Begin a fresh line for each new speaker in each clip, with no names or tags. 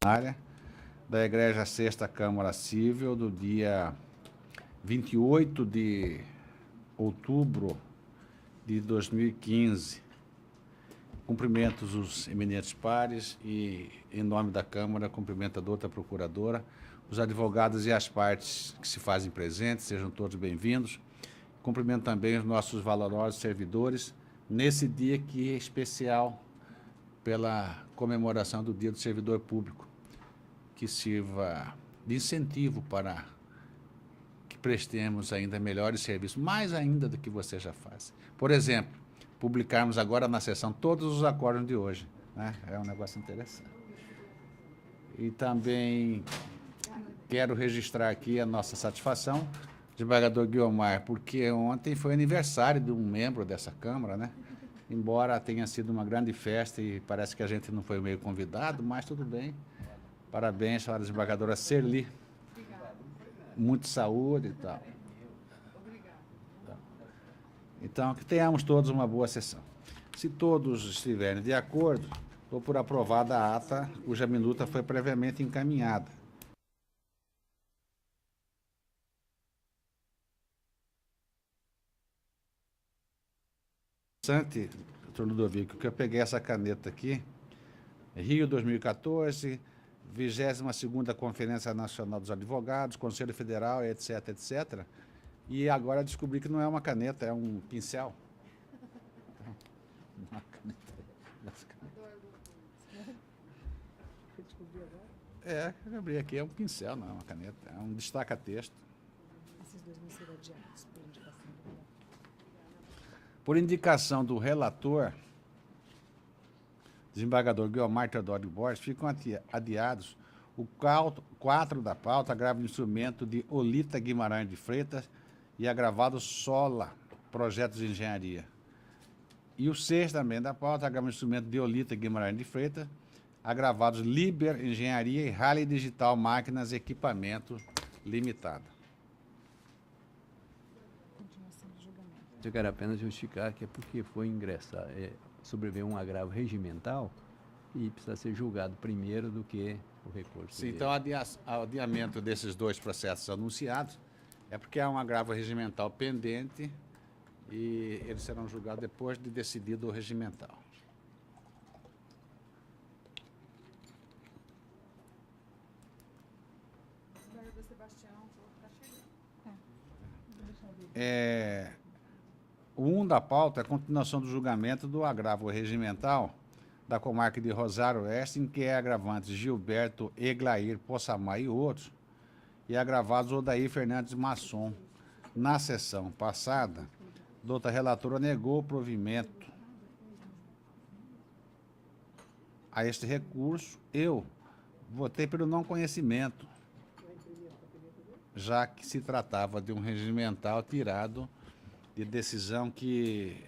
área da Egrégia Sexta Câmara Civil do dia 28 de outubro de 2015. Cumprimentos os eminentes pares e, em nome da Câmara, cumprimento a doutora procuradora, os advogados e as partes que se fazem presentes, sejam todos bem-vindos. Cumprimento também os nossos valorosos servidores, nesse dia que é especial pela comemoração do Dia do Servidor Público, que sirva de incentivo para que prestemos ainda melhores serviços, mais ainda do que você já faz. Por exemplo, publicarmos agora na sessão todos os acordos de hoje, né? É um negócio interessante. E também quero registrar aqui a nossa satisfação, desembargador Guiomar, porque ontem foi aniversário de um membro dessa Câmara, né? Embora tenha sido uma grande festa e parece que a gente não foi meio convidado, mas tudo bem. Parabéns, senhora desembargadora Serli. Muita saúde e tal. Então, que tenhamos todos uma boa sessão. Se todos estiverem de acordo, dou por aprovada a ata, cuja minuta foi previamente encaminhada. Interessante, doutor Ludovico, que eu peguei essa caneta aqui, Rio 2014, 22ª Conferência Nacional dos Advogados, Conselho Federal, etc., etc., e agora descobri que não é uma caneta, é um pincel. Uma caneta. Eu abri aqui, é um pincel, não é uma caneta, é um destaca-texto.
Esses dois vão ser adiados por indicação do relator.
Por indicação do relator, desembargador Guiomar Teodoro Borges, ficam adiados o 4 da pauta, agravo de instrumento de Olita Guimarães de Freitas e agravado Sola, projetos de engenharia. E o 6 também da pauta, agravo de instrumento de Olita Guimarães de Freitas, agravados Liber Engenharia e Rally Digital Máquinas e Equipamento Limitada.
Continuação do julgamento.
Eu quero apenas justificar que é porque foi ingressar, sobreveio um agravo regimental e precisa ser julgado primeiro do que o recurso.
Sim, então, o adiamento desses dois processos anunciados é porque há um agravo regimental pendente e eles serão julgados depois de decidido o regimental. O 1 da pauta é a continuação do julgamento do agravo regimental da comarca de Rosário Oeste, em que é agravantes Gilberto Eglair Possamay e outros, e agravados Odair Fernandes Masson. Na sessão passada, a doutora relatora negou o provimento a este recurso. Eu votei pelo não conhecimento, já que se tratava de um regimental tirado de decisão que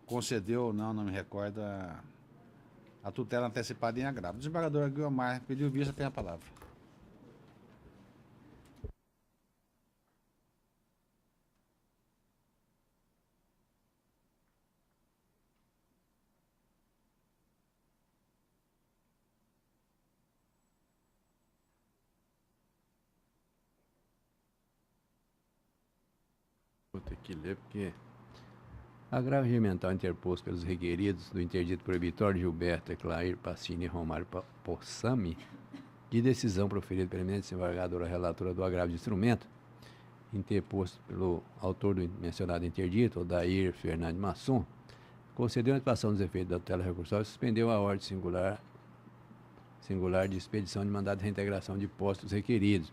concedeu, não me recordo, a tutela antecipada em agravo. O desembargador Guiomar pediu vista, tem a palavra.
Vou ter que ler porque agravo regimental interposto pelos requeridos do interdito proibitório Gilberto Eclair Pacini e Romário Possami, de decisão proferida pela eminente desembargadora relatora do agravo de instrumento, interposto pelo autor do mencionado interdito, Odair Fernandes Masson, concedeu a antecipação dos efeitos da tutela recursal e suspendeu a ordem singular de expedição de mandado de reintegração de postos requeridos.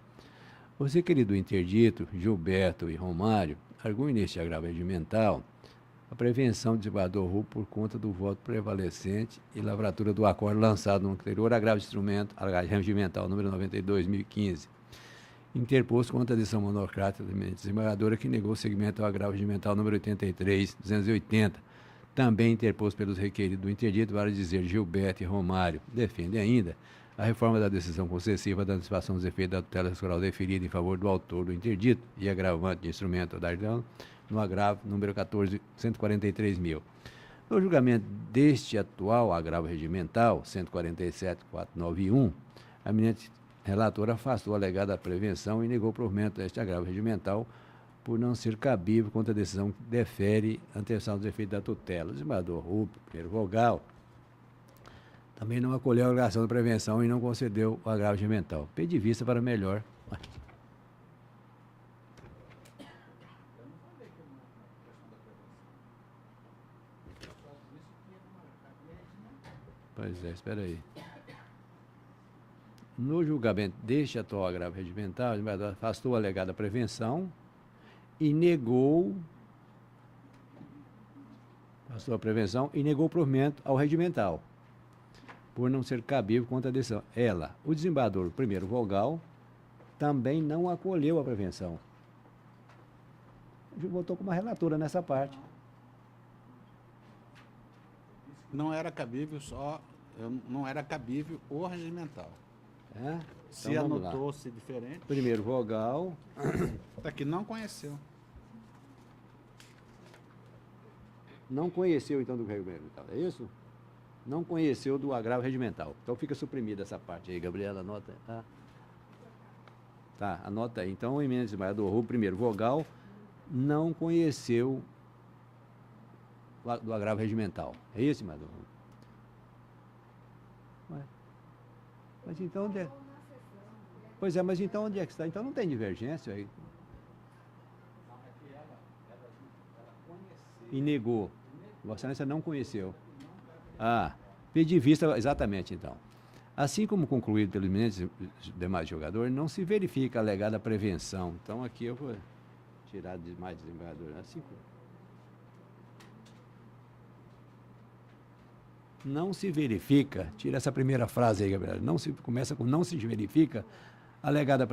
Os requeridos do interdito, Gilberto e Romário, arguem neste agravo regimental a prevenção do desembargador Rupo por conta do voto prevalecente e lavratura do acordo lançado no anterior agravo de instrumento regimental número 92/2015, interposto contra a decisão monocrática da desembargadora que negou o seguimento ao agravo regimental número 83/280, também interposto pelos requeridos do interdito, vale dizer Gilberto e Romário. Defende ainda a reforma da decisão concessiva da antecipação dos efeitos da tutela recursal deferida em favor do autor do interdito e agravante de instrumento da Ardão, no agravo número 14.143.000. No julgamento deste atual agravo regimental, 147.491, A eminente relatora afastou a alegada prevenção e negou provimento a este agravo regimental por não ser cabível contra a decisão que defere a anteção dos efeitos da tutela. O desembargador Rupp, primeiro vogal, também não acolheu a alegação da prevenção e não concedeu o agravo regimental. Pedi vista para melhor. Pois é, espera aí. No julgamento deste atual agravo regimental, o desembargador afastou a alegada prevenção e negou o provimento ao regimental, por não ser cabível contra a decisão. O desembargador, primeiro vogal, também não acolheu a prevenção. Votou como uma relatora nessa parte.
Não era cabível não era cabível o regimental.
É?
Se
Então, vamos lá.
anotou-se diferente,
Primeiro vogal,
daqui não conheceu.
não conheceu então do regimental, é isso? Não conheceu do agravo regimental. Então fica suprimida essa parte aí, Gabriela, anota. Tá, anota aí. Então o eminente desembargador Rupp, primeiro vogal, não conheceu do agravo regimental. É isso, desembargador Rupp? Mas então onde é? Pois é, mas então onde é que está? Então não tem divergência aí. E negou. Vossa Excelência não conheceu. Pedi vista, exatamente então. Assim como concluído pelos eminentes demais jogadores, não se verifica a alegada prevenção. Então aqui eu vou tirar de mais desembargador. Assim, não se verifica, tira essa primeira frase aí, Gabriel, começa com não se verifica a alegada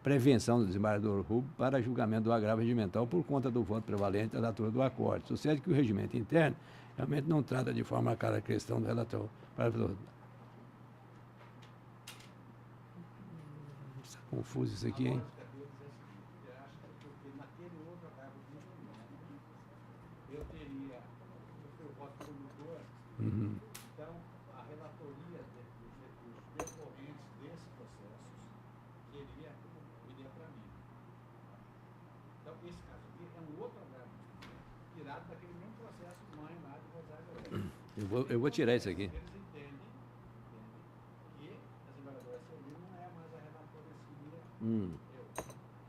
prevenção do desembargador Rupp para julgamento do agravo regimental por conta do voto prevalente da relatora do acórdão. Sucede que o regimento interno realmente não trata de forma clara a questão do relator. Está confuso isso aqui, hein? Uhum.
Então, a relatoria dos decorrentes desses processos iria para mim. Então, esse caso aqui é um outro agravo, tirado daquele mesmo processo mãe lá do Rosário.
Eu vou tirar isso aqui.
Eles entendem que a desembargadora Celina não é mais a relatora seria eu.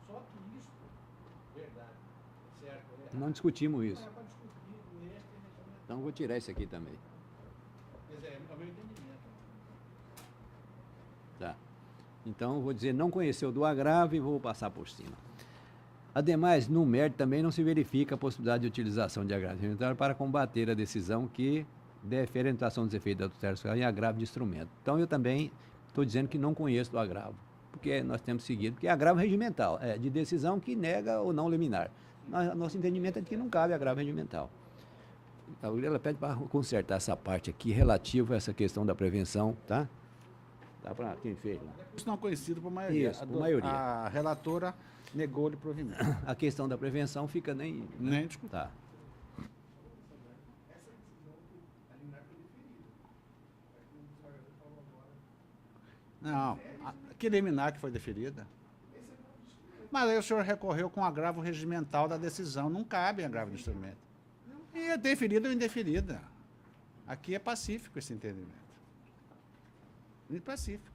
Só que isso, verdade, certo ou errado,
Não discutimos isso.
não é para discutir neste regimento.
Então vou tirar isso aqui também.
Quer dizer, é o meu entendimento.
Tá. Então, vou dizer, não conheceu do agravo e vou passar por cima. Ademais, no mérito também não se verifica a possibilidade de utilização de agravo regimental para combater a decisão que defere a entração dos efeitos da tutela social em agravo de instrumento. Então, eu também estou dizendo que não conheço do agravo, porque nós temos seguido, porque é agravo regimental, é de decisão que nega ou não liminar. Nosso entendimento é de que não cabe agravo regimental. Ela pede para consertar essa parte aqui relativa a essa questão da prevenção, tá? Tá para quem fez lá.
Isso não é conhecido por maioria.
Isso, por maioria.
A relatora negou-lhe provimento.
A questão da prevenção fica nem...
Nem discutir.
Tá.
Não, que liminar que foi deferida. Mas aí o senhor recorreu com agravo regimental da decisão. Não cabe agravo de instrumento. E é deferida ou indeferida. Aqui é pacífico esse entendimento. Muito pacífico.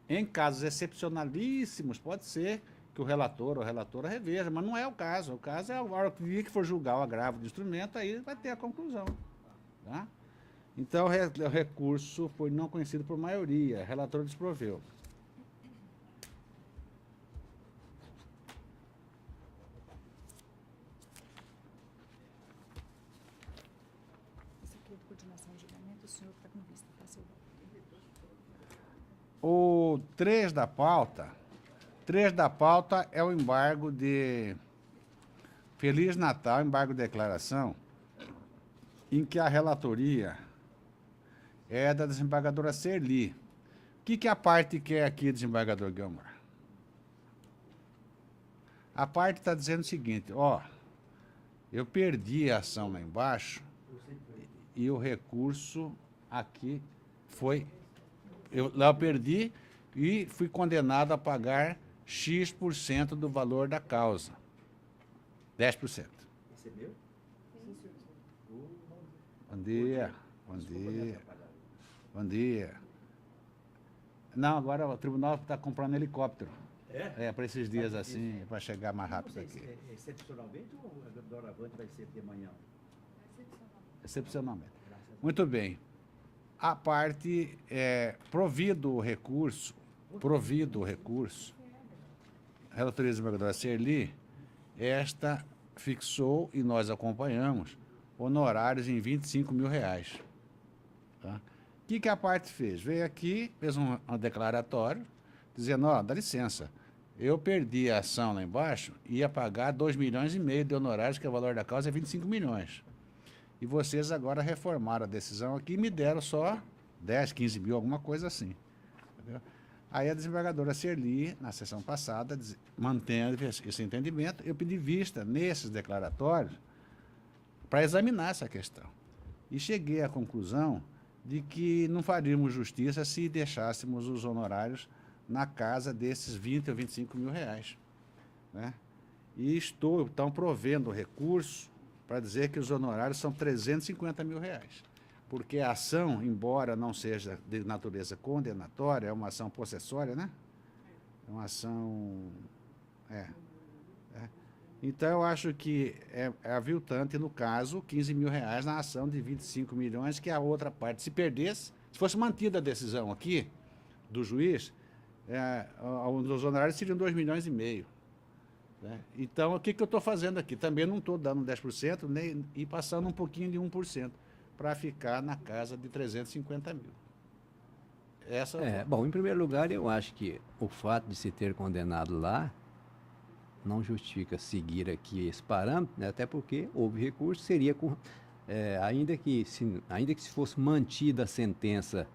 Em casos excepcionalíssimos, pode ser que o relator ou a relatora reveja, mas não é o caso. O caso é a hora que for julgar o agravo de instrumento, aí vai ter a conclusão. Tá? Então, o recurso foi não conhecido por maioria. O relator desproveu.
Esse aqui é de continuação de julgamento, o senhor está com vista, tá, seu voto.
O 3 da pauta é o embargo de Feliz Natal, embargo de declaração, em que a relatoria é da desembargadora Serli. O que a parte quer aqui, desembargador Gilmar? A parte está dizendo o seguinte, eu perdi a ação lá embaixo e o recurso aqui foi Lá eu perdi e fui condenado a pagar X% do valor da causa. 10%.
Recebeu?
Bom dia, bom dia, bom dia. Não, agora o tribunal está comprando helicóptero. Para esses dias assim, para chegar mais rápido aqui.
Excepcionalmente ou a doravante vai ser de manhã?
Excepcionalmente. Muito bem. A parte, provido o recurso, a relatoria do desembargador Serli, esta fixou, e nós acompanhamos, honorários em R$25 mil. Tá? O que a parte fez? Veio aqui, fez um declaratório, dizendo, dá licença, eu perdi a ação lá embaixo, ia pagar 2,5 milhões de honorários, que o valor da causa é 25 milhões. E vocês agora reformaram a decisão aqui e me deram só 10, 15 mil, alguma coisa assim. Entendeu? Aí a desembargadora Serli, na sessão passada, mantendo esse entendimento, eu pedi vista nesses declaratórios para examinar essa questão. E cheguei à conclusão de que não faríamos justiça se deixássemos os honorários na casa desses 20 ou 25 mil reais. Né? E estou, então, provendo recurso para dizer que os honorários são 350 mil reais. Porque a ação, embora não seja de natureza condenatória, é uma ação possessória, né? É uma ação... Então, eu acho que é aviltante, no caso, 15 mil reais na ação de 25 milhões, que a outra parte, se perdesse, se fosse mantida a decisão aqui do juiz, os honorários seriam 2,5 milhões. Né? Então, o que eu estou fazendo aqui? Também não estou dando 10%, nem, e passando um pouquinho de 1%, para ficar na casa de 350 mil.
Bom, em primeiro lugar, eu acho que o fato de se ter condenado lá não justifica seguir aqui esse parâmetro, né? Até porque houve recurso, seria ainda que se fosse mantida a sentença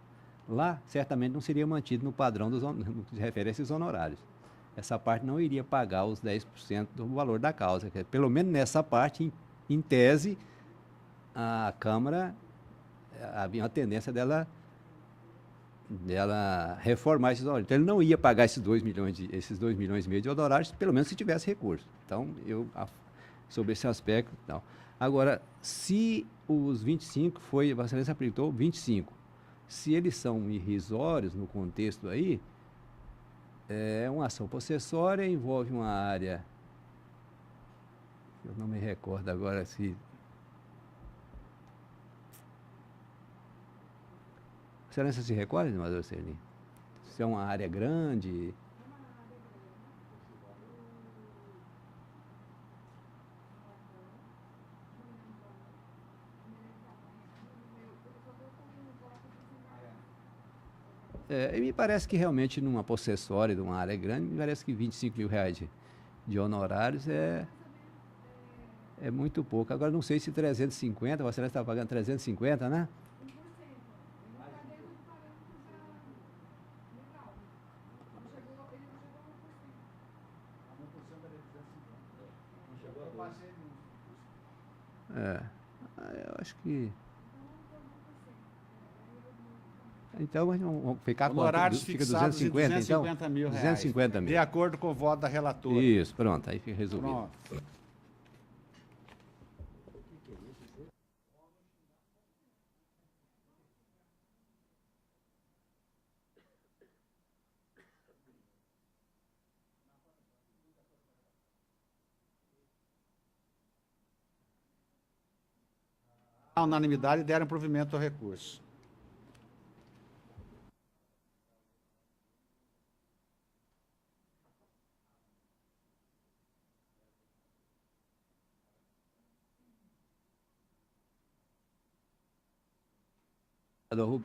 lá, certamente não seria mantido no padrão no que se refere a esses honorários. Essa parte não iria pagar os 10% do valor da causa. Pelo menos nessa parte, em tese, a Câmara havia uma tendência dela reformar esses honorários. Então, ele não ia pagar esses 2,5 milhões de honorários, pelo menos se tivesse recurso. Então, sobre esse aspecto e tal. Agora, se os 25 Vossa Excelência aplicou 25, se eles são irrisórios no contexto aí, é uma ação possessória, envolve uma área, eu não me recordo agora se... Excelência se recorda, senador Serli? Se é uma área grande... E me parece que realmente numa possessória de uma área grande, me parece que 25 mil reais de honorários é muito pouco. Agora não sei se 350, você está pagando 350, né? Eu acho que... Então, vamos ficar com...
Honorários
Fica
fixados
250,
em 250 mil reais.
250 mil.
De acordo com o voto da relatora.
Isso, pronto, aí fica resolvido.
Pronto. A unanimidade deram provimento ao recurso.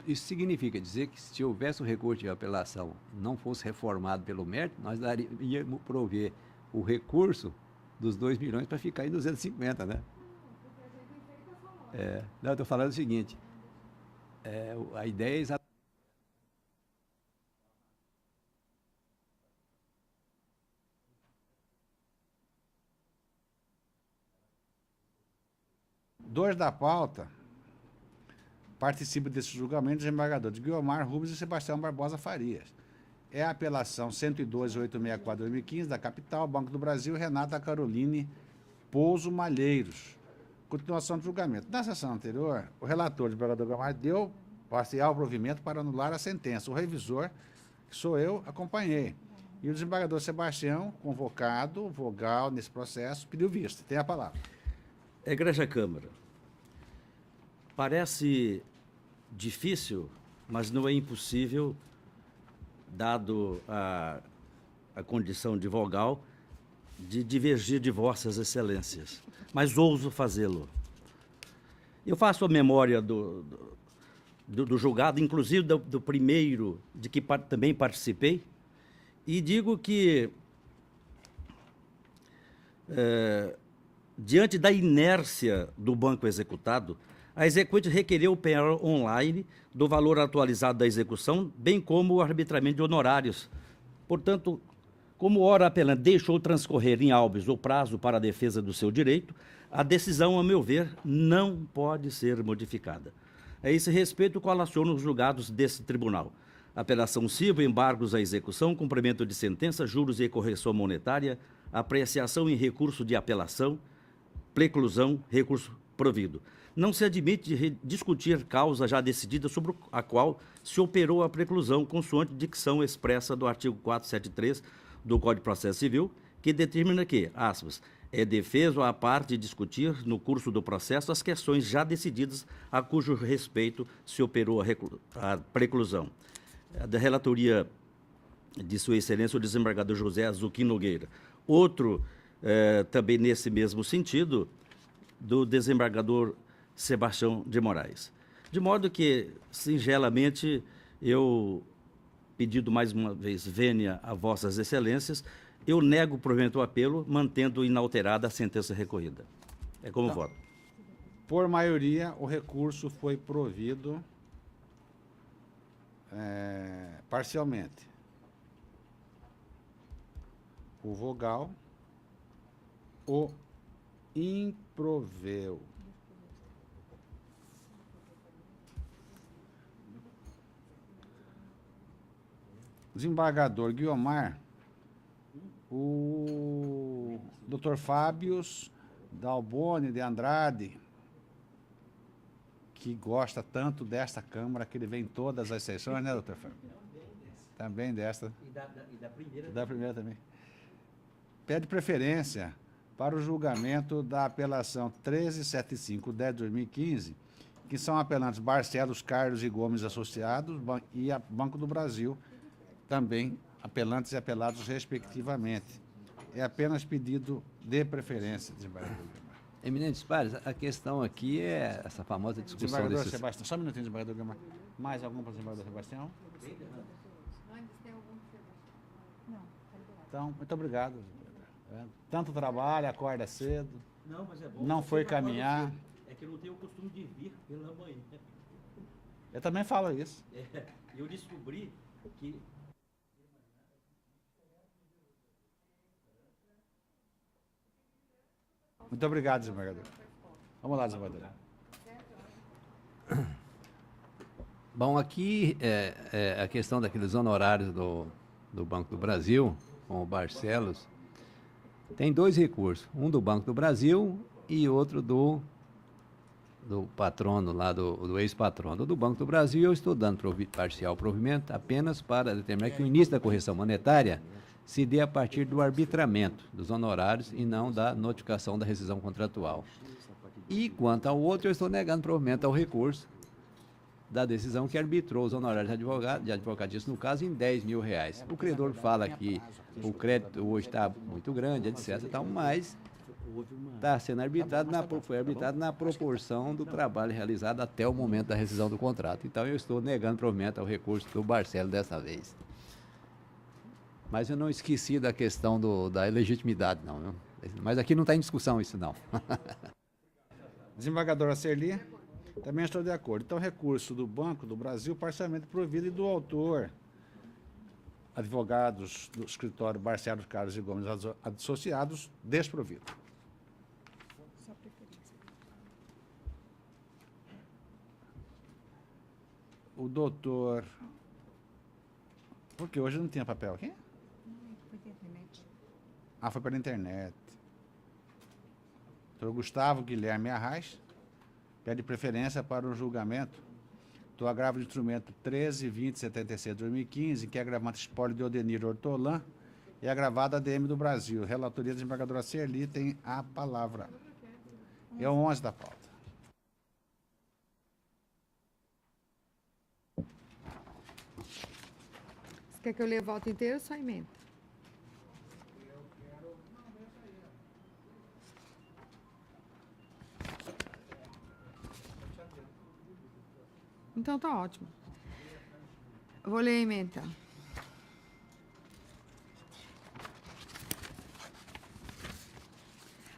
Isso significa dizer que se houvesse o recurso de apelação não fosse reformado pelo mérito, nós iríamos prover o recurso dos 2 milhões para ficar em 250, né? Não, eu estou falando o seguinte, a ideia é exatamente...
Dois da pauta, Participa desse julgamento os desembargadores Guiomar Rubens e Sebastião Barbosa Farias. É a apelação 102.864/2015 da Capital, Banco do Brasil, Renata Caroline Pouso Malheiros. Continuação do julgamento. Na sessão anterior, o relator, o desembargador Guiomar, deu parcial provimento para anular a sentença. O revisor, que sou eu, acompanhei. E o desembargador Sebastião, convocado, vogal nesse processo, pediu vista. Tem a palavra.
Egregia Câmara, parece difícil, mas não é impossível, dado a condição de vogal, de divergir de vossas excelências, mas ouso fazê-lo. Eu faço a memória do julgado, inclusive do primeiro, de que também participei, e digo que, diante da inércia do banco executado, a executiva requereu o penhor online do valor atualizado da execução, bem como o arbitramento de honorários. Portanto, como ora apelante deixou transcorrer em habeas o prazo para a defesa do seu direito, a decisão, a meu ver, não pode ser modificada. A esse respeito, colaciono os julgados desse tribunal. Apelação civil, embargos à execução, cumprimento de sentença, juros e correção monetária, apreciação em recurso de apelação, preclusão, recurso provido. Não se admite discutir causa já decidida sobre a qual se operou a preclusão, consoante dicção expressa do artigo 473 do Código de Processo Civil, que determina que, aspas, é defeso à parte discutir, no curso do processo, as questões já decididas a cujo respeito se operou a preclusão. Da relatoria de Sua Excelência, o desembargador José Azuquim Nogueira. Outro, também nesse mesmo sentido, do desembargador Sebastião de Moraes. De modo que, singelamente, eu, pedindo mais uma vez vênia a vossas excelências, eu nego o provimento do apelo, mantendo inalterada a sentença recorrida. É como voto.
Por maioria, o recurso foi provido parcialmente. O vogal o improveu. Desembargador Guiomar, o Dr. Fábios Dalboni de Andrade, que gosta tanto desta Câmara, que ele vem em todas as sessões, né, doutor Fábio? Também desta.
E da primeira?
Da primeira também. Pede preferência para o julgamento da apelação 1375/10/2015, que são apelantes Barcelos, Carlos e Gomes Associados e a Banco do Brasil, também apelantes e apelados respectivamente. É apenas pedido de preferência, desembargador.
Eminentes pares, a questão aqui é essa famosa discussão
Desembargador
desses...
Sebastião, só um minutinho, desembargador Guiomar. Mais algum para o desembargador Sebastião?
Não, tá liberado.
Então, muito obrigado. Tanto trabalho, acorda cedo.
Não, mas é bom.
Não foi caminhar.
É que eu não tenho o costume de vir pela manhã.
Eu também falo isso.
Eu descobri que...
Muito obrigado, desembargador. Vamos lá, desembargador.
Bom, aqui a questão daqueles honorários do Banco do Brasil, com o Barcelos, tem dois recursos, um do Banco do Brasil e outro do patrono lá, do ex-patrono. Do Banco do Brasil eu estou dando parcial provimento apenas para determinar que o início da correção monetária se dê a partir do arbitramento dos honorários e não da notificação da rescisão contratual. E quanto ao outro, eu estou negando provimento ao recurso da decisão que arbitrou os honorários de advocatício, no caso, em R$10.000. O credor fala que o crédito hoje está muito grande, etc. Mas está sendo arbitrado, foi arbitrado na proporção do trabalho realizado até o momento da rescisão do contrato. Então, eu estou negando provimento ao recurso do Barcelos dessa vez. Mas eu não esqueci da questão da ilegitimidade, não. Viu? Mas aqui não está em discussão isso, não.
Desembargadora Serli, também estou de acordo. Então, recurso do Banco do Brasil, parcialmente provido, e do autor, advogados do escritório Barcelos, Carlos e Gomes Associados, desprovido.
Só preferência.
o doutor... Porque hoje não tinha papel aqui?
Não, foi pela internet.
Ah, foi pela internet. Doutor Gustavo Guilherme Arraes pede preferência para o julgamento do agravo de instrumento 13.20.76 de 2015, que é agravante espólio de Odenir Hortolã e agravado ADM do Brasil. Relatoria da desembargadora Serli tem a palavra. É o 11 da pauta.
Você quer que eu leia o voto inteiro ou só emenda? Então tá ótimo. Eu vou ler a emenda. Então.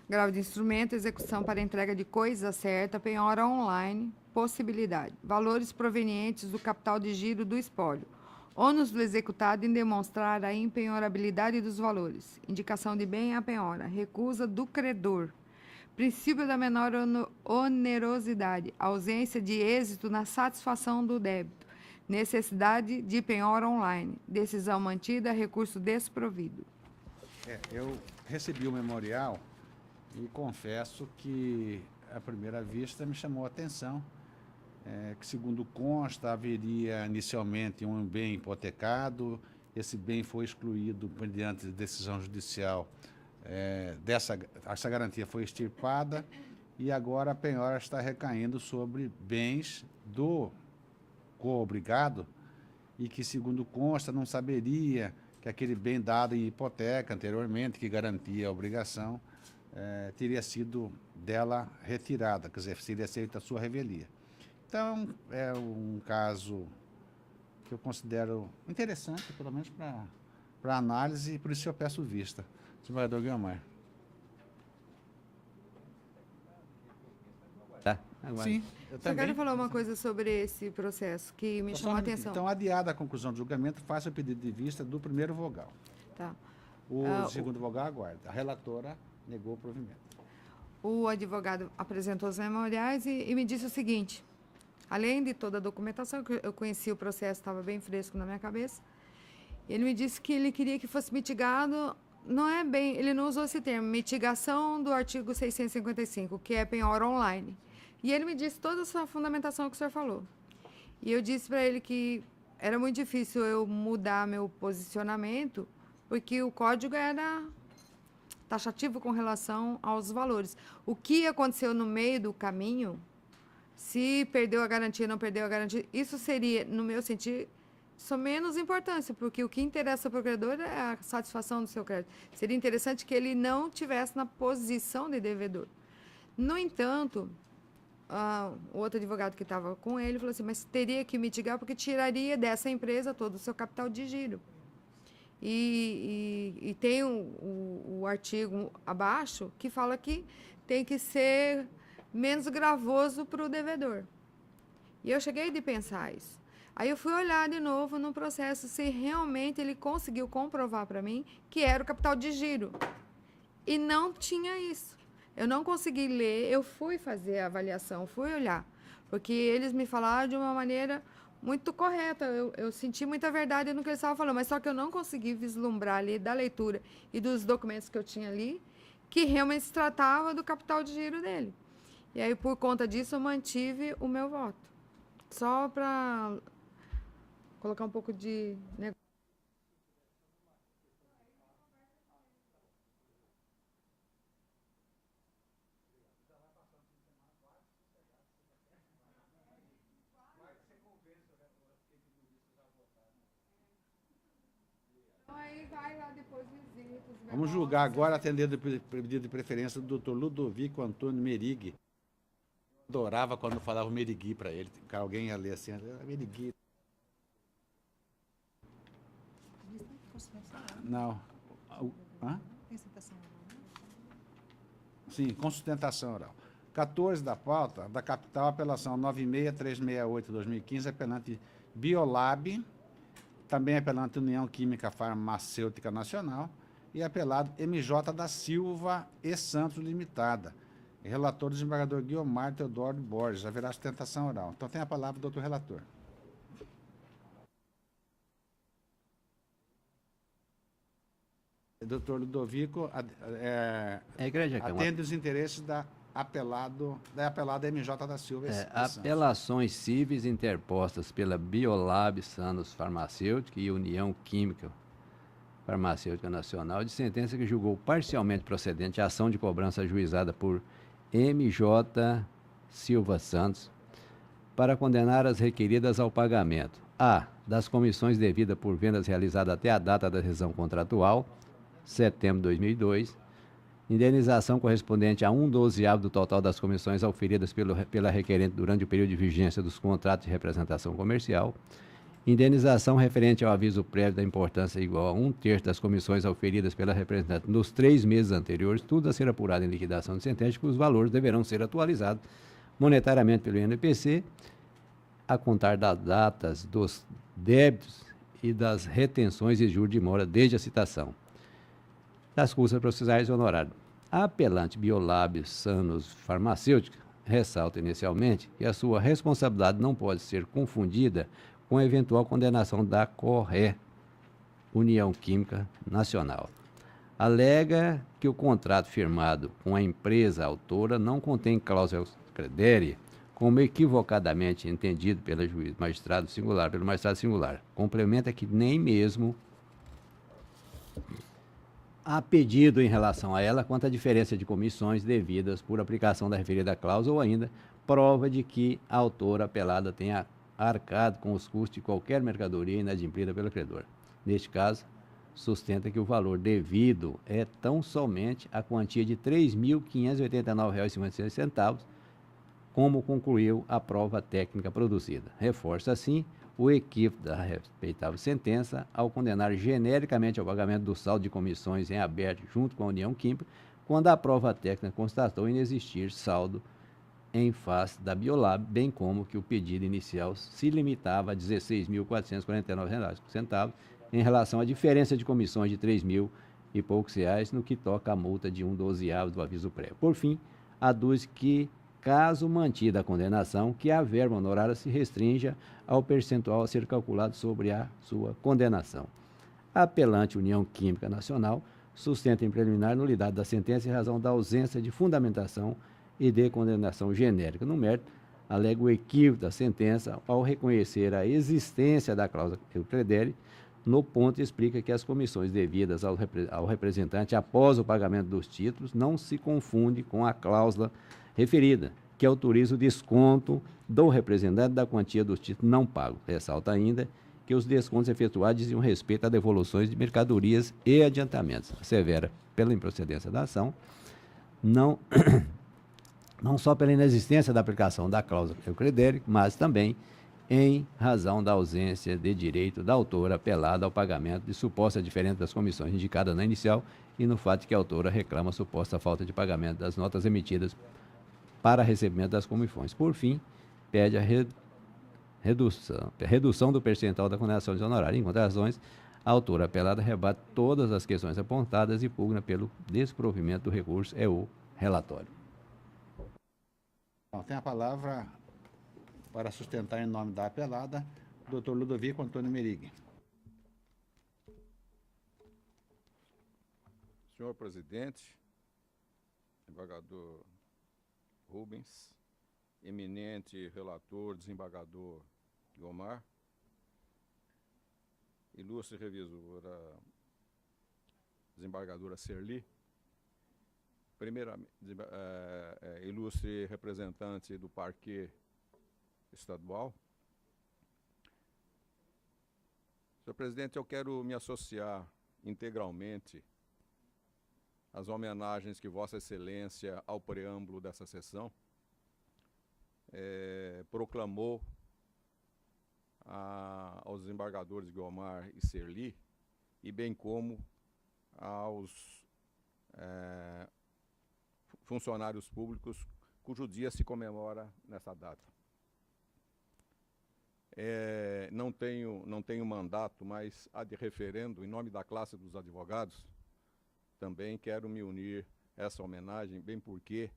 Grau de instrumento, execução para entrega de coisa certa, penhora online, possibilidade. Valores provenientes do capital de giro do espólio. Ônus do executado em demonstrar a impenhorabilidade dos valores. Indicação de bem à penhora. Recusa do credor. Princípio da menor onerosidade. Ausência de êxito na satisfação do débito. Necessidade de penhora online. Decisão mantida, recurso desprovido.
Eu recebi o memorial e confesso que, à primeira vista, me chamou a atenção. Que, segundo consta, haveria inicialmente um bem hipotecado, esse bem foi excluído mediante decisão judicial, essa garantia foi extirpada e agora a penhora está recaindo sobre bens do co-obrigado e que, segundo consta, não saberia que aquele bem dado em hipoteca anteriormente, que garantia a obrigação, teria sido dela retirada, quer dizer, seria aceita a sua revelia. Então, é um caso que eu considero interessante, pelo menos para análise, e por isso eu peço vista. Desembargador Guiomar.
Tá? Agora.
Sim, eu
Só
também.
quero falar uma coisa sobre esse processo que me
Só
chamou a
um minutinho.
atenção.
Então, adiada a conclusão do julgamento, faça o pedido de vista do primeiro vogal.
Tá.
O segundo vogal aguarda. A relatora negou o provimento.
O advogado apresentou os memoriais e me disse o seguinte: além de toda a documentação, que eu conheci o processo, estava bem fresco na minha cabeça, ele me disse que ele queria que fosse mitigado, não é bem, ele não usou esse termo, mitigação do artigo 655, que é penhora online. E ele me disse toda essa fundamentação que o senhor falou. E eu disse para ele que era muito difícil eu mudar meu posicionamento, porque o código era taxativo com relação aos valores. O que aconteceu no meio do caminho, se perdeu a garantia, não perdeu a garantia, isso seria, no meu sentido, só menos importância, porque o que interessa para o credor é a satisfação do seu crédito. Seria interessante que ele não tivesse na posição de devedor. No entanto, o outro advogado que estava com ele falou assim, mas teria que mitigar porque tiraria dessa empresa todo o seu capital de giro. E tem o artigo abaixo que fala que tem que ser menos gravoso para o devedor. E eu cheguei de pensar isso. Aí eu fui olhar de novo no processo se realmente ele conseguiu comprovar para mim que era o capital de giro. E não tinha isso. Eu não consegui ler, eu fui fazer a avaliação, fui olhar. Porque eles me falaram de uma maneira muito correta. Eu senti muita verdade no que eles estavam falando, mas só que eu não consegui vislumbrar ali da leitura e dos documentos que eu tinha ali que realmente se tratava do capital de giro dele. E aí, por conta disso, eu mantive o meu voto. Só para colocar um pouco de negócio. Aí vai lá depois visita.
Vamos julgar agora, atendendo o pedido de preferência do doutor Ludovico Antônio Merigui. Adorava quando falava Merigui para ele. Alguém ia ler assim, Merigui. Não. Hã?
Tem citação oral, né?
Sim, com sustentação oral. 14 da pauta, da capital, apelação 96368-2015, apelante Biolab, também apelante União Química Farmacêutica Nacional, e apelado MJ da Silva e Santos Limitada. Relator do desembargador Guiomar Teodoro Borges. Haverá sustentação oral. Então tem a palavra do doutor relator. doutor Ludovico
A igreja que é uma
atende os interesses da apelada MJ da Silva. Santos.
apelações cíveis interpostas pela Biolab Sanos Farmacêutica e União Química Farmacêutica Nacional, de sentença que julgou parcialmente procedente a ação de cobrança ajuizada por MJ Silva Santos para condenar as requeridas ao pagamento: a. das comissões devidas por vendas realizadas até a data da rescisão contratual, setembro de 2002, indenização correspondente a 1/12 do total das comissões auferidas pela requerente durante o período de vigência dos contratos de representação comercial, indenização referente ao aviso prévio da importância igual a 1/3 das comissões auferidas pela representante nos 3 meses anteriores, tudo a ser apurado em liquidação de sentença, cujos valores deverão ser atualizados monetariamente pelo INPC, a contar das datas dos débitos e das retenções e juros de mora desde a citação das custas processuais e honorários. A apelante Biolab Sanos Farmacêutica ressalta inicialmente que a sua responsabilidade não pode ser confundida com a eventual condenação da CORRÉ, União Química Nacional. Alega que o contrato firmado com a empresa autora não contém cláusulas credere, como equivocadamente entendido pelo magistrado singular. Complementa que nem mesmo há pedido em relação a ela quanto à diferença de comissões devidas por aplicação da referida cláusula ou ainda prova de que a autora apelada tenha arcado com os custos de qualquer mercadoria inadimplida pelo credor. Neste caso, sustenta que o valor devido é tão somente a quantia de R$ 3.589,56, como concluiu a prova técnica produzida. Reforça, assim, o equívoco da respeitável sentença ao condenar genericamente ao pagamento do saldo de comissões em aberto junto com a União Química, quando a prova técnica constatou inexistir saldo em face da Biolab, bem como que o pedido inicial se limitava a R$ 16.449,00 em relação à diferença de comissões de R$ 3.000 e poucos reais no que toca à multa de 1/12 do aviso prévio. Por fim, aduz que, caso mantida a condenação, que a verba honorária se restrinja ao percentual a ser calculado sobre a sua condenação. A apelante União Química Nacional sustenta em preliminar nulidade da sentença em razão da ausência de fundamentação e de condenação genérica. No mérito, alega o equívoco da sentença ao reconhecer a existência da cláusula credere. No ponto, explica que as comissões devidas ao representante após o pagamento dos títulos não se confunde com a cláusula referida, que autoriza o desconto do representante da quantia dos títulos não pagos. Ressalta ainda que os descontos efetuados diziam respeito a devoluções de mercadorias e adiantamentos. Assevera, pela improcedência da ação, não só pela inexistência da aplicação da cláusula credere, mas também em razão da ausência de direito da autora apelada ao pagamento de suposta diferença das comissões indicadas na inicial e no fato de que a autora reclama suposta falta de pagamento das notas emitidas para recebimento das comissões. Por fim, pede a redução do percentual da condenação de honorário. Em contrações, a autora apelada rebate todas as questões apontadas e pugna pelo desprovimento do recurso. É o relatório.
Bom, tem a palavra para sustentar em nome da apelada, o doutor Ludovico Antônio Merig.
Senhor presidente, desembargador Rubens, eminente relator, desembargador Guiomar, ilustre revisora, desembargadora Serli, primeiramente, ilustre representante do Parquê Estadual. Senhor presidente, eu quero me associar integralmente às homenagens que Vossa Excelência, ao preâmbulo dessa sessão, proclamou aos desembargadores Guiomar e Serli, e bem como aos funcionários públicos cujo dia se comemora nessa data. Não tenho mandato, mas há de referendo, em nome da classe dos advogados, também quero me unir a essa homenagem, bem porque,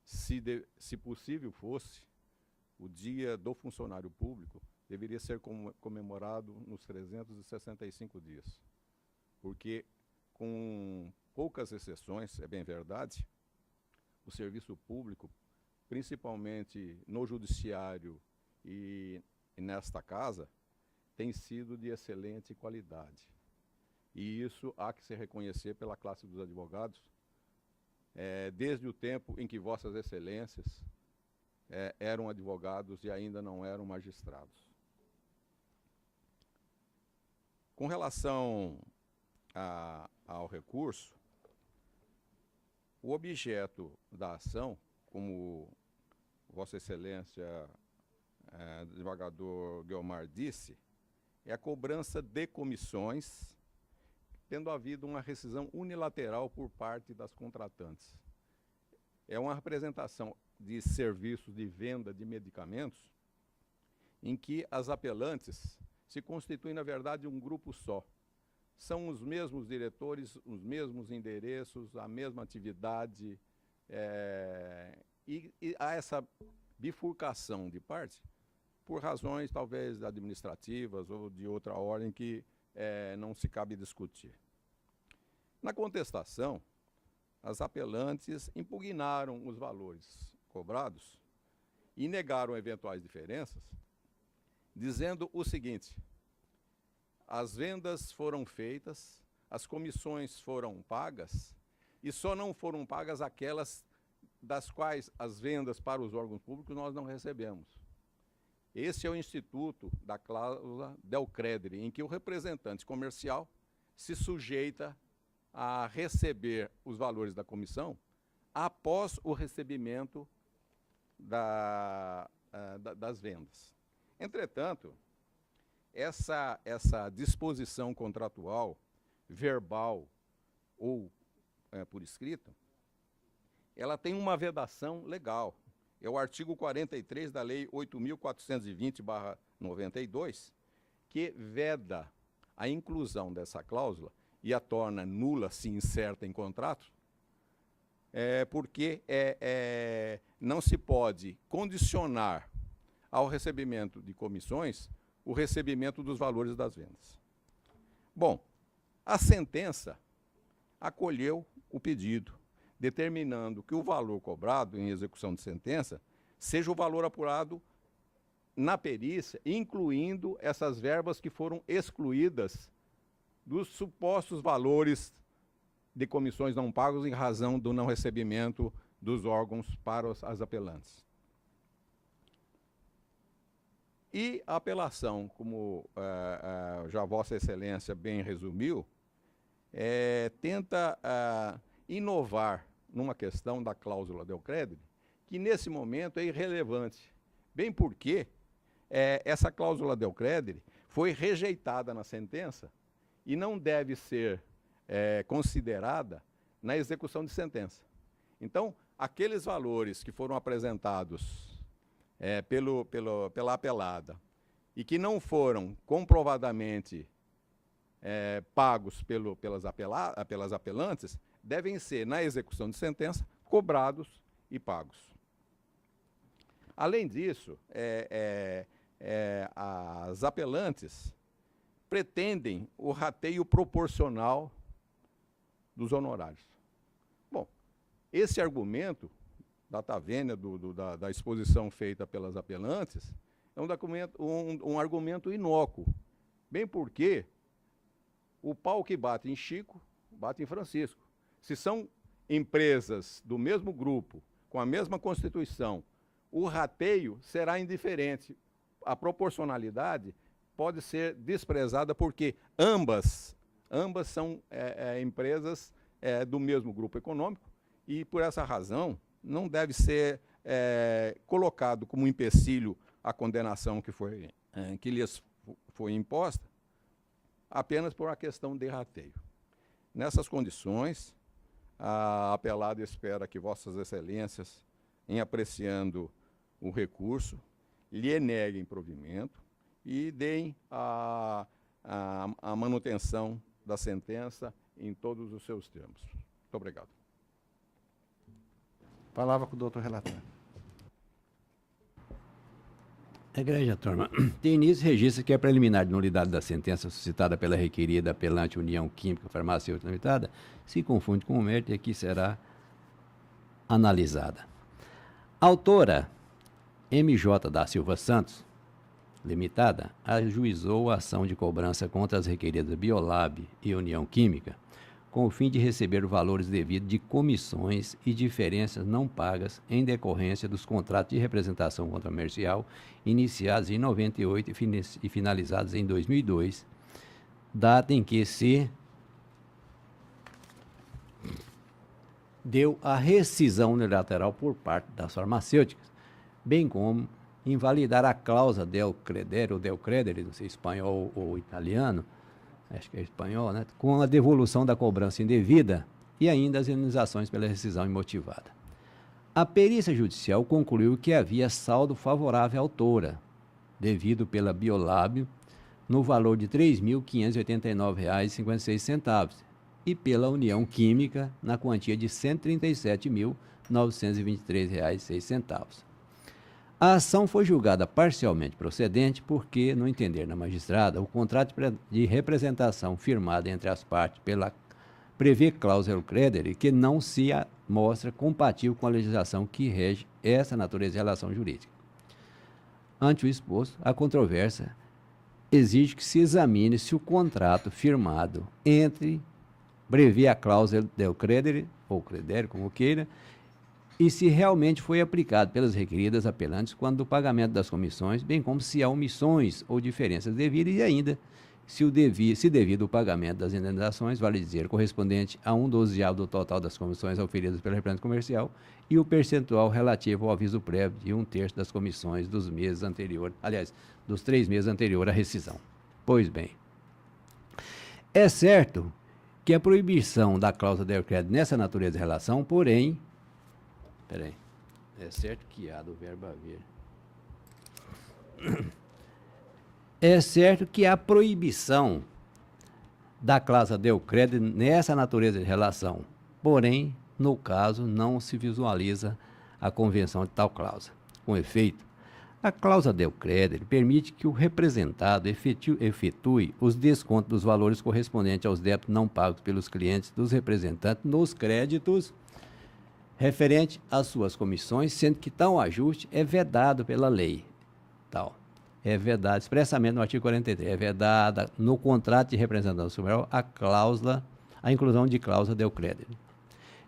se possível fosse, o dia do funcionário público deveria ser comemorado nos 365 dias, porque com poucas exceções, é bem verdade, o serviço público, principalmente no judiciário e nesta casa, tem sido de excelente qualidade. E isso há que se reconhecer pela classe dos advogados, desde o tempo em que Vossas Excelências eram advogados e ainda não eram magistrados. Com relação ao recurso, o objeto da ação, como Vossa Excelência, desembargador Guiomar disse, é a cobrança de comissões, tendo havido uma rescisão unilateral por parte das contratantes. É uma representação de serviços de venda de medicamentos em que as apelantes se constituem, na verdade, um grupo só. São os mesmos diretores, os mesmos endereços, a mesma atividade, e há essa bifurcação de parte por razões, talvez, administrativas ou de outra ordem que não se cabe discutir. Na contestação, as apelantes impugnaram os valores cobrados e negaram eventuais diferenças, dizendo o seguinte: as vendas foram feitas, as comissões foram pagas, e só não foram pagas aquelas das quais as vendas para os órgãos públicos nós não recebemos. Esse é o instituto da cláusula del credere, em que o representante comercial se sujeita a receber os valores da comissão após o recebimento das vendas. Entretanto, essa disposição contratual, verbal ou por escrito, ela tem uma vedação legal. É o artigo 43 da Lei 8.420/92, que veda a inclusão dessa cláusula e a torna nula se incerta em contrato, porque não se pode condicionar ao recebimento de comissões o recebimento dos valores das vendas. Bom, a sentença acolheu o pedido, determinando que o valor cobrado em execução de sentença seja o valor apurado na perícia, incluindo essas verbas que foram excluídas dos supostos valores de comissões não pagos em razão do não recebimento dos órgãos para as apelantes. E a apelação, como já Vossa Excelência bem resumiu, tenta inovar numa questão da cláusula del credere, que nesse momento é irrelevante, bem porque essa cláusula del credere foi rejeitada na sentença e não deve ser considerada na execução de sentença. Então, aqueles valores que foram apresentados pela apelada e que não foram comprovadamente pagos pelas apelantes, devem ser, na execução de sentença, cobrados e pagos. Além disso, as apelantes pretendem o rateio proporcional dos honorários. Bom, esse argumento da tavênia, da exposição feita pelas apelantes, é um argumento inócuo, bem porque o pau que bate em Chico, bate em Francisco. Se são empresas do mesmo grupo, com a mesma constituição, o rateio será indiferente. A proporcionalidade pode ser desprezada porque ambas são empresas do mesmo grupo econômico e, por essa razão, não deve ser colocado como empecilho a condenação que lhes foi imposta apenas por uma questão de rateio. Nessas condições, a apelada espera que Vossas Excelências, em apreciando o recurso, lhe neguem provimento e deem a manutenção da sentença em todos os seus termos. Muito obrigado.
Palavra com o doutor relator.
Egrégia turma, de início registra que a preliminar de nulidade da sentença suscitada pela requerida apelante União Química Farmacêutica Limitada se confunde com o mérito e aqui será analisada. Autora MJ da Silva Santos, Limitada, ajuizou a ação de cobrança contra as requeridas Biolab e União Química, com o fim de receber os valores devidos de comissões e diferenças não pagas em decorrência dos contratos de representação comercial iniciados em 98 e finalizados em 2002, data em que se deu a rescisão unilateral por parte das farmacêuticas, bem como invalidar a cláusula del credere, não sei espanhol ou italiano, acho que é espanhol, né? Com a devolução da cobrança indevida e ainda as indenizações pela rescisão imotivada. A perícia judicial concluiu que havia saldo favorável à autora, devido pela Biolab no valor de R$ 3.589,56 e pela União Química na quantia de R$ 137.923,06. A ação foi julgada parcialmente procedente porque, no entender da magistrada, o contrato de representação firmado entre as partes prevê cláusula credere que não se mostra compatível com a legislação que rege essa natureza de relação jurídica. Ante o exposto, a controvérsia exige que se examine se o contrato firmado prevê a cláusula del credere, ou credere, como queira, e se realmente foi aplicado pelas requeridas apelantes quando do pagamento das comissões, bem como se há omissões ou diferenças devidas e ainda se devido o pagamento das indenizações, vale dizer, correspondente a 1/12 do total das comissões auferidas pela representante comercial e o percentual relativo ao aviso prévio de 1/3 das comissões dos meses anteriores, aliás, dos 3 meses anteriores à rescisão. Pois bem, é certo que a proibição da cláusula del credere nessa natureza de relação, porém, é certo que há do verbo haver. É certo que a proibição da cláusula del credere nessa natureza de relação, porém, no caso, não se visualiza a convenção de tal cláusula. Com efeito, a cláusula del credere permite que o representado efetue os descontos dos valores correspondentes aos débitos não pagos pelos clientes dos representantes nos créditos referente às suas comissões, sendo que tal ajuste é vedado pela lei. É vedado expressamente no artigo 43, é vedada no contrato de representação superior a inclusão de cláusula del credere.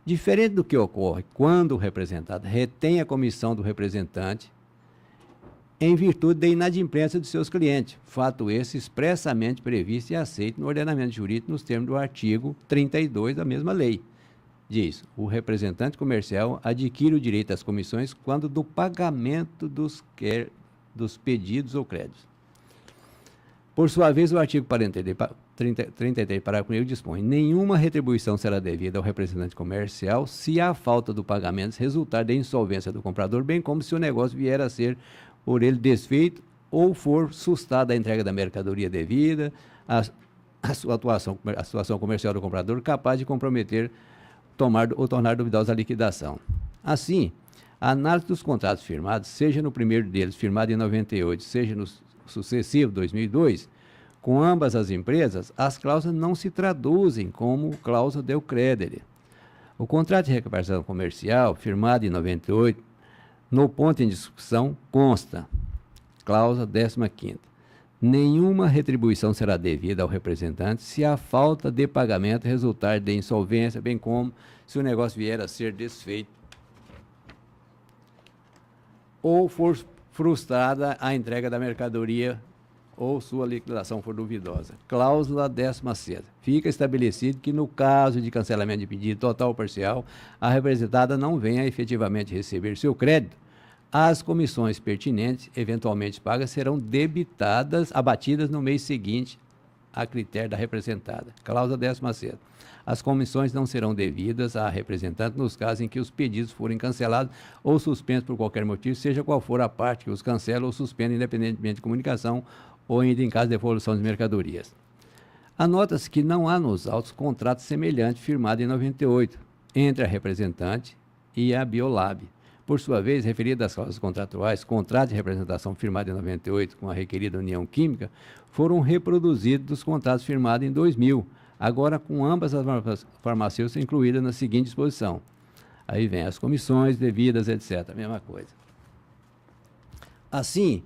Diferente do que ocorre quando o representado retém a comissão do representante em virtude da inadimplência de seus clientes, fato esse expressamente previsto e aceito no ordenamento jurídico nos termos do artigo 32 da mesma lei. Diz, o representante comercial adquire o direito às comissões quando do pagamento dos pedidos ou créditos. Por sua vez, o artigo 33, parágrafo 1, dispõe: nenhuma retribuição será devida ao representante comercial se a falta do pagamento resultar da insolvência do comprador, bem como se o negócio vier a ser por ele desfeito ou for sustada a entrega da mercadoria devida, a situação comercial do comprador capaz de comprometer ou tornar duvidosa a liquidação. Assim, a análise dos contratos firmados, seja no primeiro deles, firmado em 98, seja no sucessivo, 2002, com ambas as empresas, as cláusulas não se traduzem como cláusula del credere. O contrato de representação comercial, firmado em 98, no ponto em discussão, consta, cláusula 15ª, nenhuma retribuição será devida ao representante se a falta de pagamento resultar de insolvência, bem como se o negócio vier a ser desfeito ou for frustrada a entrega da mercadoria ou sua liquidação for duvidosa. Cláusula 16ª. Fica estabelecido que no caso de cancelamento de pedido total ou parcial, a representada não venha efetivamente receber seu crédito, as comissões pertinentes, eventualmente pagas, serão abatidas no mês seguinte a critério da representada. Cláusula 16ª. As comissões não serão devidas à representante nos casos em que os pedidos forem cancelados ou suspensos por qualquer motivo, seja qual for a parte que os cancela ou suspende, independentemente de comunicação ou ainda em caso de devolução de mercadorias. Anota-se que não há nos autos contrato semelhante firmado em 98 entre a representante e a Biolab, Por sua vez, referidas às cláusulas contratuais, contratos de representação firmado em 98 com a requerida União Química foram reproduzidos dos contratos firmados em 2000, agora com ambas as farmacêuticas incluídas na seguinte disposição. Aí vem as comissões devidas, etc. Mesma coisa. Assim,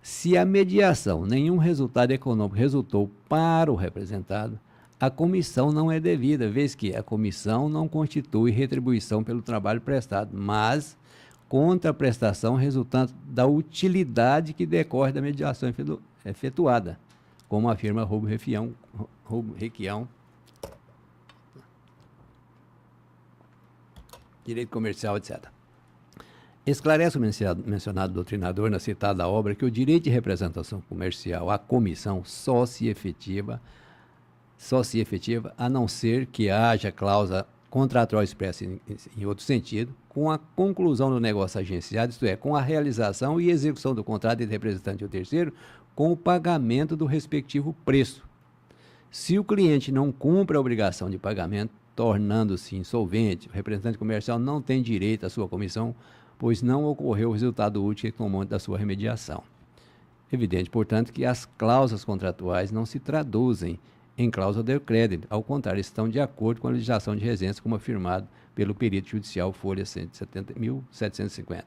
se a mediação, nenhum resultado econômico resultou para o representado, a comissão não é devida, vez que a comissão não constitui retribuição pelo trabalho prestado, mas contraprestação resultante da utilidade que decorre da mediação efetuada, como afirma Roubo Requião, Direito Comercial, etc. Esclarece o mencionado doutrinador na citada obra que o direito de representação comercial à comissão só se efetiva a não ser que haja cláusula contratual expressa em outro sentido, com a conclusão do negócio agenciado, isto é, com a realização e execução do contrato entre representante e o terceiro, com o pagamento do respectivo preço. Se o cliente não cumpre a obrigação de pagamento, tornando-se insolvente, o representante comercial não tem direito à sua comissão, pois não ocorreu o resultado útil que tomou da sua remediação. Evidente, portanto, que as cláusulas contratuais não se traduzem em cláusula de crédito, ao contrário, estão de acordo com a legislação de regência, como afirmado pelo perito judicial, folha 170.750.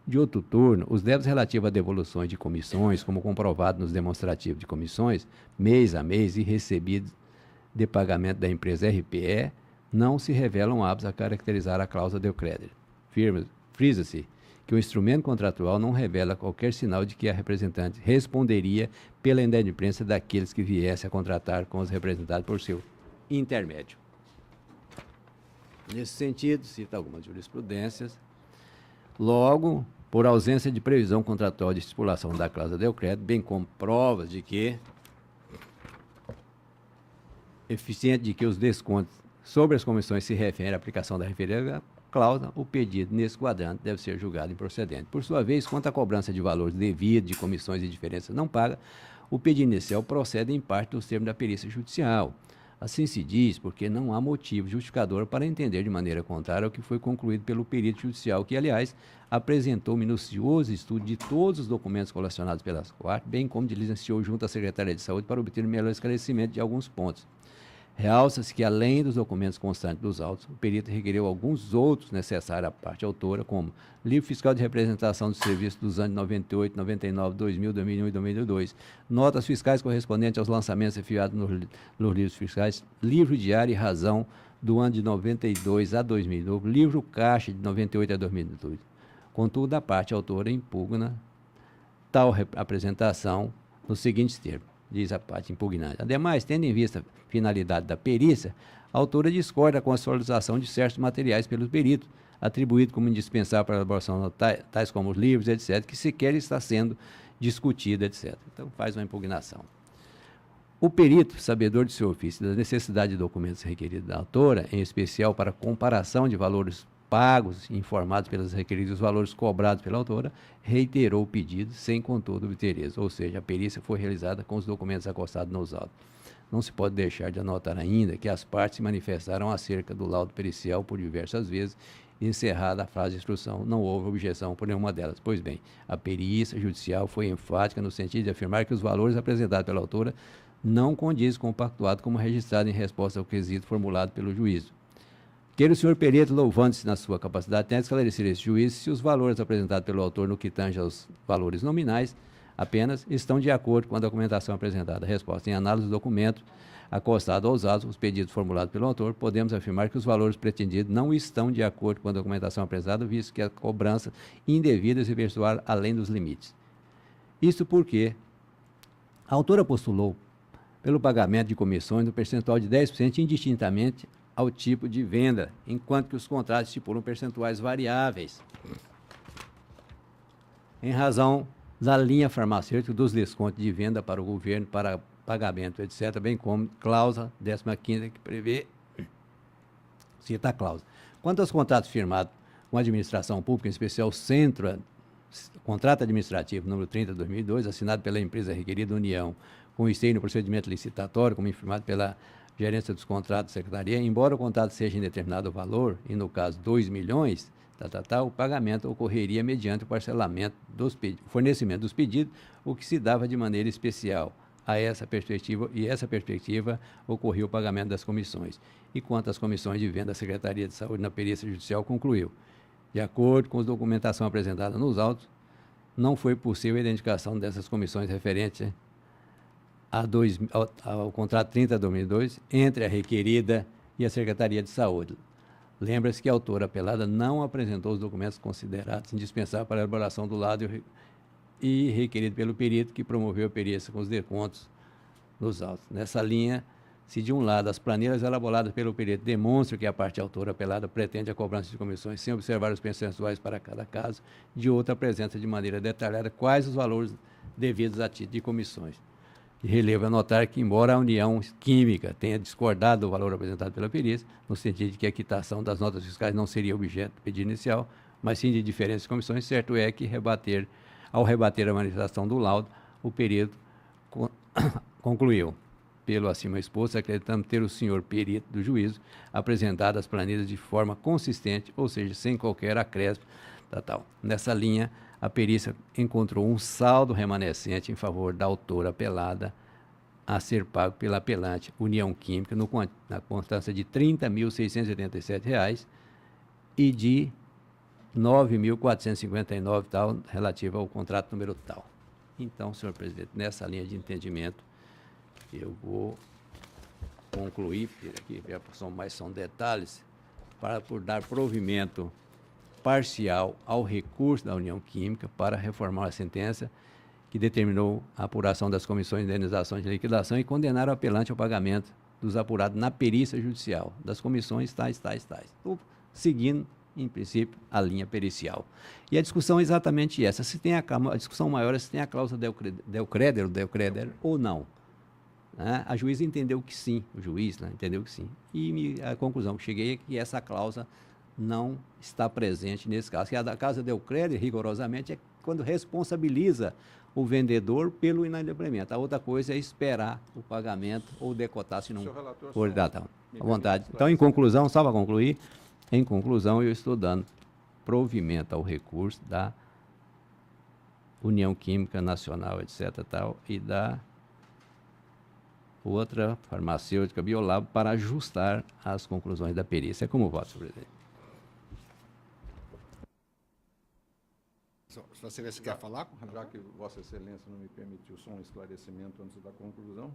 De outro turno, os débitos relativos a devoluções de comissões, como comprovado nos demonstrativos de comissões, mês a mês e recebidos de pagamento da empresa RPE, não se revelam aptos a caracterizar a cláusula de crédito. Frisa-se que o instrumento contratual não revela qualquer sinal de que a representante responderia pela inadimplência daqueles que viessem a contratar com os representados por seu intermédio. Nesse sentido, cita algumas jurisprudências. Logo, por ausência de previsão contratual de estipulação da cláusula de crédito, bem como provas de que eficiente de que os descontos sobre as comissões se referem à aplicação da referida cláusula, o pedido nesse quadrante deve ser julgado improcedente. Por sua vez, quanto à cobrança de valores devidos, de comissões e diferenças não pagas, o pedido inicial procede em parte dos termos da perícia judicial. Assim se diz porque não há motivo justificador para entender de maneira contrária ao que foi concluído pelo perito judicial, que, aliás, apresentou minucioso estudo de todos os documentos colecionados pelas partes, bem como diligenciou junto à Secretaria de Saúde para obter melhor esclarecimento de alguns pontos. Realça-se que, além dos documentos constantes dos autos, o perito requeriu alguns outros necessários à parte autora, como livro fiscal de representação do serviço dos anos 98, 99, 2000, 2001 e 2002, notas fiscais correspondentes aos lançamentos enviados nos livros fiscais, livro diário e razão do ano de 92 a 2009, livro caixa de 98 a 2002. Contudo, a parte autora impugna tal apresentação nos seguintes termos. Diz a parte impugnante. Ademais, tendo em vista a finalidade da perícia, a autora discorda com a atualização de certos materiais pelos peritos, atribuído como indispensável para a elaboração tais como os livros, etc., que sequer está sendo discutido, etc. Então, faz uma impugnação. O perito, sabedor de seu ofício da necessidade de documentos requeridos da autora, em especial para comparação de valores pagos e informados pelas requeridas os valores cobrados pela autora, reiterou o pedido sem, contudo, obter êxito, ou seja, a perícia foi realizada com os documentos acostados nos autos. Não se pode deixar de anotar ainda que as partes se manifestaram acerca do laudo pericial por diversas vezes, e encerrada a fase de instrução, não houve objeção por nenhuma delas. Pois bem, a perícia judicial foi enfática no sentido de afirmar que os valores apresentados pela autora não condizem com o pactuado como registrado em resposta ao quesito formulado pelo juízo. Queira o senhor perito, louvando-se na sua capacidade, tenha de esclarecer esse juízo se os valores apresentados pelo autor no que tange aos valores nominais apenas estão de acordo com a documentação apresentada. Resposta: em análise do documento acostado aos autos, os pedidos formulados pelo autor, podemos afirmar que os valores pretendidos não estão de acordo com a documentação apresentada, visto que a cobrança indevida se efetuar além dos limites. Isso porque a autora postulou pelo pagamento de comissões no percentual de 10% indistintamente ao tipo de venda, enquanto que os contratos estipulam percentuais variáveis, em razão da linha farmacêutica dos descontos de venda para o governo, para pagamento, etc., bem como cláusula 15ª que prevê, cita a cláusula. Quanto aos contratos firmados com a administração pública, em especial o contrato administrativo número 30 de 2002, assinado pela empresa requerida União, com esteio no procedimento licitatório, como informado pela gerência dos contratos da secretaria, embora o contrato seja em determinado valor, e no caso 2 milhões, o pagamento ocorreria mediante o parcelamento fornecimento dos pedidos, o que se dava de maneira especial a essa perspectiva, e essa perspectiva ocorreu o pagamento das comissões. E quanto às comissões de venda da Secretaria de Saúde na perícia judicial, concluiu. De acordo com a documentação apresentada nos autos, não foi possível a identificação dessas comissões referentes ao contrato 30/2002 entre a requerida e a Secretaria de Saúde. Lembra-se que a autora apelada não apresentou os documentos considerados indispensáveis para a elaboração do laudo e requerido pelo perito que promoveu a perícia com os descontos nos autos. Nessa linha, se de um lado as planilhas elaboradas pelo perito demonstram que a parte autora apelada pretende a cobrança de comissões sem observar os percentuais para cada caso, de outro apresenta de maneira detalhada quais os valores devidos a título de comissões. De relevo é notar que, embora a União Química tenha discordado do valor apresentado pela perícia, no sentido de que a quitação das notas fiscais não seria objeto do pedido inicial, mas sim de diferentes comissões, certo é que, ao rebater a manifestação do laudo, o perito concluiu, pelo acima exposto, acreditando ter o senhor perito do juízo apresentado as planilhas de forma consistente, ou seja, sem qualquer acréscimo, Nessa linha, a perícia encontrou um saldo remanescente em favor da autora apelada a ser pago pela apelante União Química na constância de R$ 30.687 e de R$ 9.459 relativo ao contrato número tal. Então, senhor presidente, nessa linha de entendimento, eu vou concluir, porque aqui são detalhes, por dar provimento parcial ao recurso da União Química para reformar a sentença que determinou a apuração das comissões de indenização de liquidação e condenar o apelante ao pagamento dos apurados na perícia judicial, das comissões tais. Seguindo, em princípio, a linha pericial. E a discussão é exatamente essa. A discussão maior é se tem a cláusula del creder ou não. A juíza entendeu que sim, entendeu que sim. E a conclusão que cheguei é que essa cláusula não está presente nesse caso. Que a cláusula del creder, rigorosamente, é quando responsabiliza o vendedor pelo inadimplemento. A outra coisa é esperar o pagamento ou decotar se não for datado. À vontade. Então, em conclusão, só para concluir, eu estou dando provimento ao recurso da União Química Nacional, etc., e da outra farmacêutica Biolab para ajustar as conclusões da perícia. Como voto, senhor presidente?
Você quer falar com o
Já que Vossa Excelência não me permitiu só um esclarecimento antes da conclusão,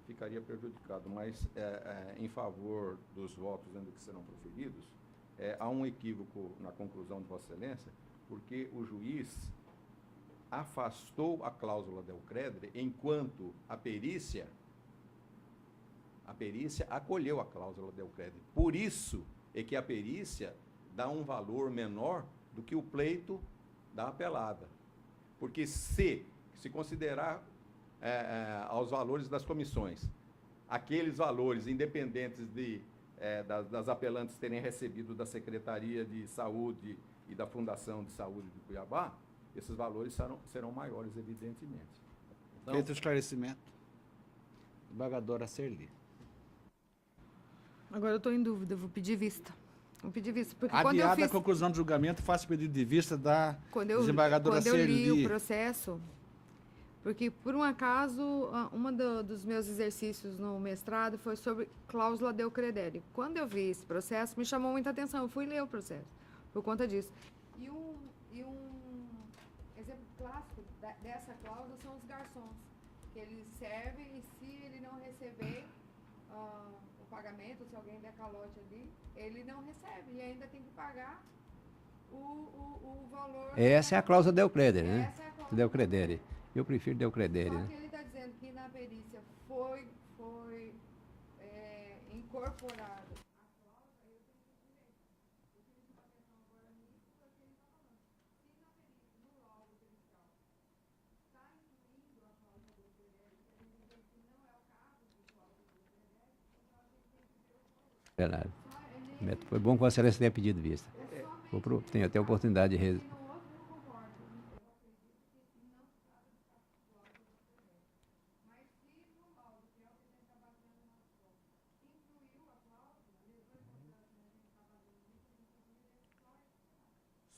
ficaria prejudicado, mas em favor dos votos ainda que serão proferidos, há um equívoco na conclusão de Vossa Excelência, porque o juiz afastou a cláusula del creder, enquanto a perícia acolheu a cláusula del creder. Por isso é que a perícia dá um valor menor do que o pleito da apelada. Porque se considerar aos valores das comissões, aqueles valores independentes das apelantes terem recebido da Secretaria de Saúde e da Fundação de Saúde de Cuiabá, esses valores serão maiores, evidentemente. Então,
feito o esclarecimento, desembargadora Serli.
Agora eu estou em dúvida, vou pedir vista. Porque quando eu
Adiada
fiz...
a conclusão do julgamento, faço pedido de vista da
desembargadora
Serli.
Quando eu li o processo, porque, por um acaso, dos meus exercícios no mestrado foi sobre cláusula del creder. Quando eu vi esse processo, me chamou muita atenção. Eu fui ler o processo por conta disso. E um exemplo clássico dessa cláusula são os garçons, que eles servem e se ele não receber o pagamento, se alguém der calote ali, ele não recebe e ainda tem que pagar o valor...
Essa é a cláusula del creder, né?
Essa é a cláusula
Del creder. Eu prefiro del creder,
Só
né?
que ele está dizendo que na perícia foi incorporado.
Verdade. Foi bom que Vossa Excelência tenha pedido vista. Tenho até a oportunidade de...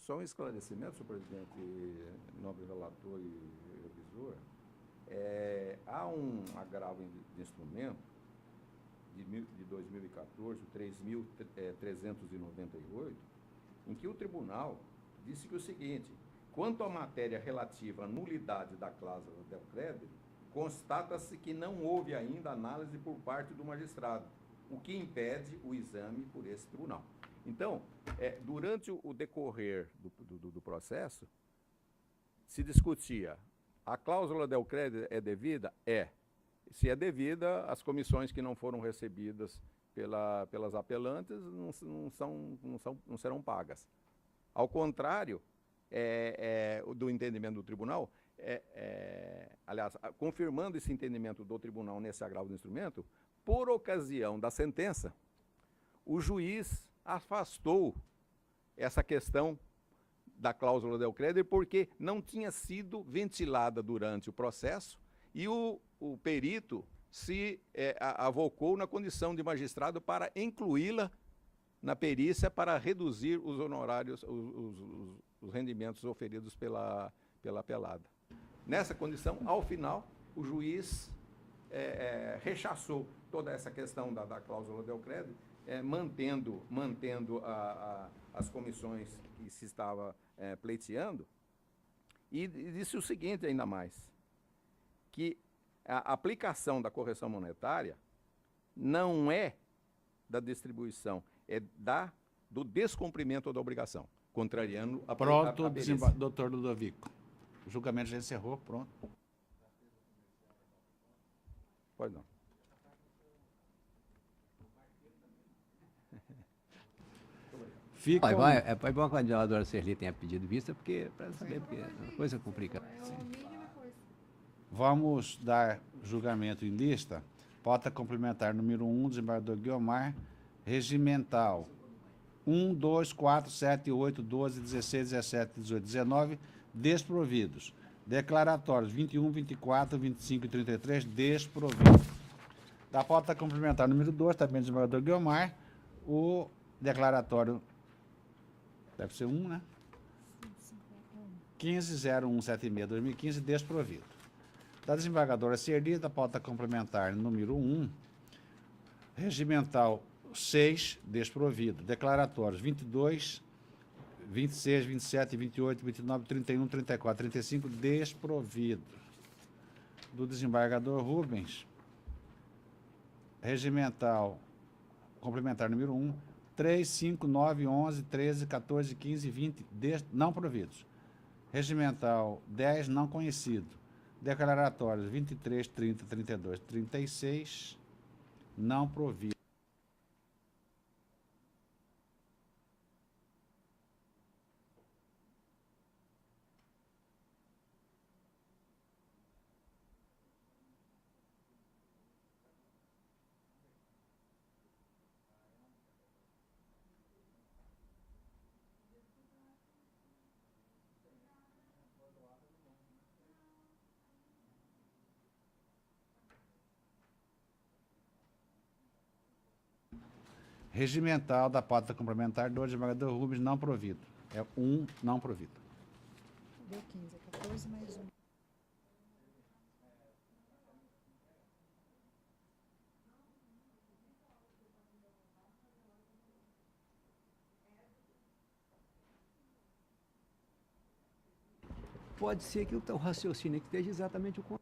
Só um esclarecimento, senhor presidente, nobre relator e revisor. Há um agravo de instrumento de 2014, o 3.398, em que o tribunal disse que o seguinte: quanto à matéria relativa à nulidade da cláusula del creditor, constata-se que não houve ainda análise por parte do magistrado, o que impede o exame por esse tribunal. Então, durante o decorrer do processo, se discutia: a cláusula del creditor é devida? Se é devida, as comissões que não foram recebidas pelas apelantes não serão pagas. Ao contrário do entendimento do tribunal, aliás, confirmando esse entendimento do tribunal nesse agravo do instrumento, por ocasião da sentença, o juiz afastou essa questão da cláusula del creditor porque não tinha sido ventilada durante o processo e o perito se avocou na condição de magistrado para incluí-la na perícia para reduzir os honorários, os rendimentos oferidos pela apelada. Nessa condição, ao final, o juiz rechaçou toda essa questão da cláusula del creditor, mantendo as comissões que se estava pleiteando, e disse o seguinte ainda mais, que a aplicação da correção monetária não é da distribuição, é do descumprimento da obrigação, contrariando a
Pronto,
perícia.
doutor Ludovico. O julgamento já encerrou, pronto.
Pode não.
Fica
É bom que a advogada Serli tenha pedido vista, porque para saber, porque é uma coisa complicada.
Vamos dar julgamento em lista. Pauta complementar número 1, desembargador Guiomar, regimental 1, 2, 4, 7, 8, 12, 16, 17, 18, 19, desprovidos. Declaratórios 21, 24, 25 e 33, desprovidos. Da pauta complementar número 2, também desembargador Guiomar, o declaratório deve ser 1, né? 15.0176/2015, desprovido. Da desembargadora Serli, da pauta complementar número 1, regimental 6, desprovido. Declaratórios 22, 26, 27, 28, 29, 31, 34, 35, desprovido. Do desembargador Rubens, regimental complementar número 1, 3, 5, 9, 11, 13, 14, 15, 20, não providos. Regimental 10, não conhecido. Declaratórios 23, 30, 32, 36, não provido. Regimental da pauta complementar do desembargador Rubens, não provido. É 1 não provido.
Deu 15, é 14 mais 1.
Pode ser que o raciocínio que esteja exatamente o contrário.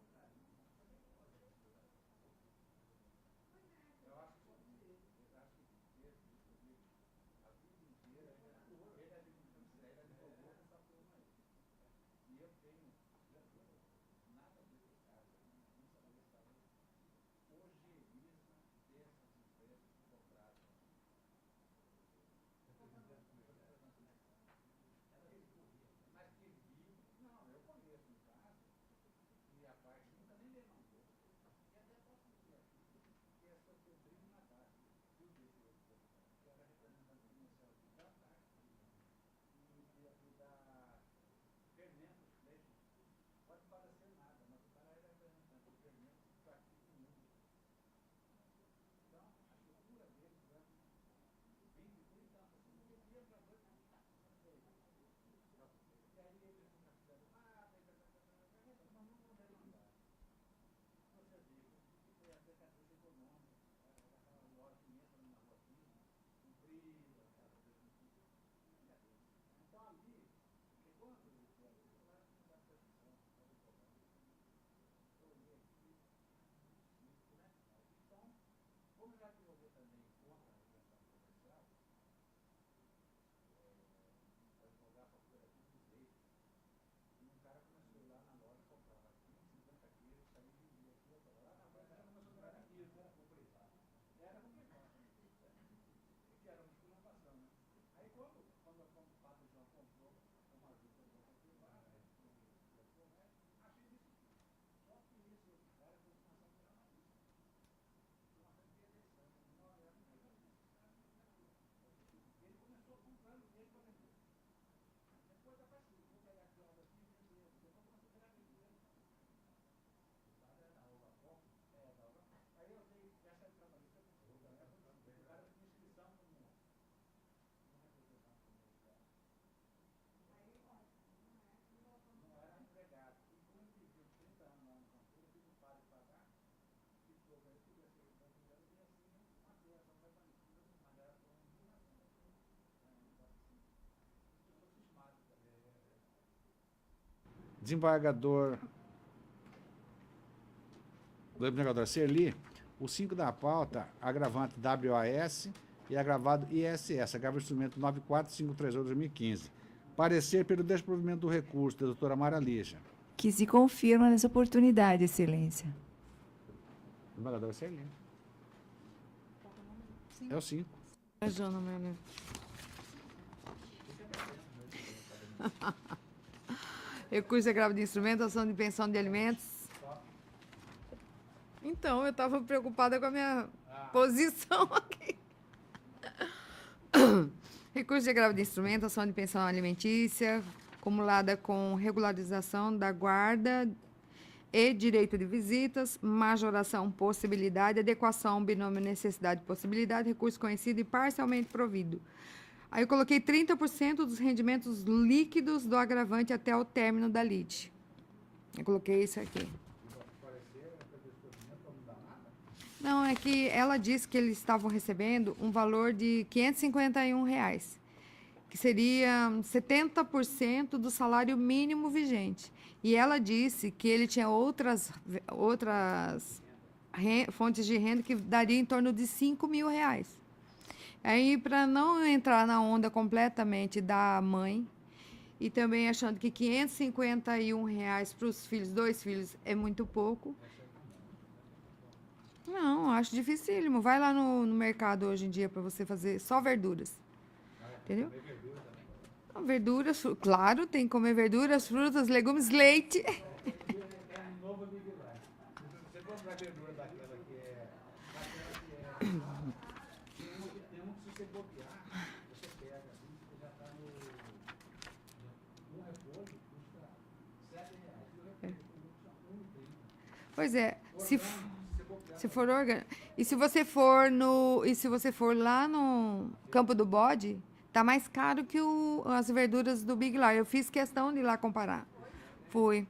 Desembargador Serli, o 5 da pauta, agravante WAS e agravado ISS, agravado instrumento 94538-2015. Parecer pelo desprovimento do recurso, da doutora Mara Lígia.
Que se confirma nessa oportunidade, Excelência.
Desembargador Serli. É o 5.
Jana Mello. Recurso de agravo de instrumentação de pensão de alimentos. Então, eu estava preocupada com a minha posição aqui. Recurso de agravo de instrumentação de pensão alimentícia, acumulada com regularização da guarda e direito de visitas, majoração, possibilidade, adequação, binômio, necessidade, possibilidade, recurso conhecido e parcialmente provido. Aí eu coloquei 30% dos rendimentos líquidos do agravante até o término da lide. Eu coloquei isso aqui. Não, é que ela disse que eles estavam recebendo um valor de R$ 551, que seria 70% do salário mínimo vigente. E ela disse que ele tinha outras fontes de renda que daria em torno de R$ 5.000. Aí, para não entrar na onda completamente da mãe, e também achando que R$ 551 para os filhos, 2 filhos, é muito pouco. Não, acho dificílimo. Vai lá no mercado hoje em dia para você fazer só verduras. Entendeu? Não, verduras, claro, tem que comer verduras, frutas, legumes, leite. Pois é, se for orgânico. E se você for lá no Campo do Bode, tá mais caro que as verduras do Big Lar. Eu fiz questão de ir lá comparar. Fui.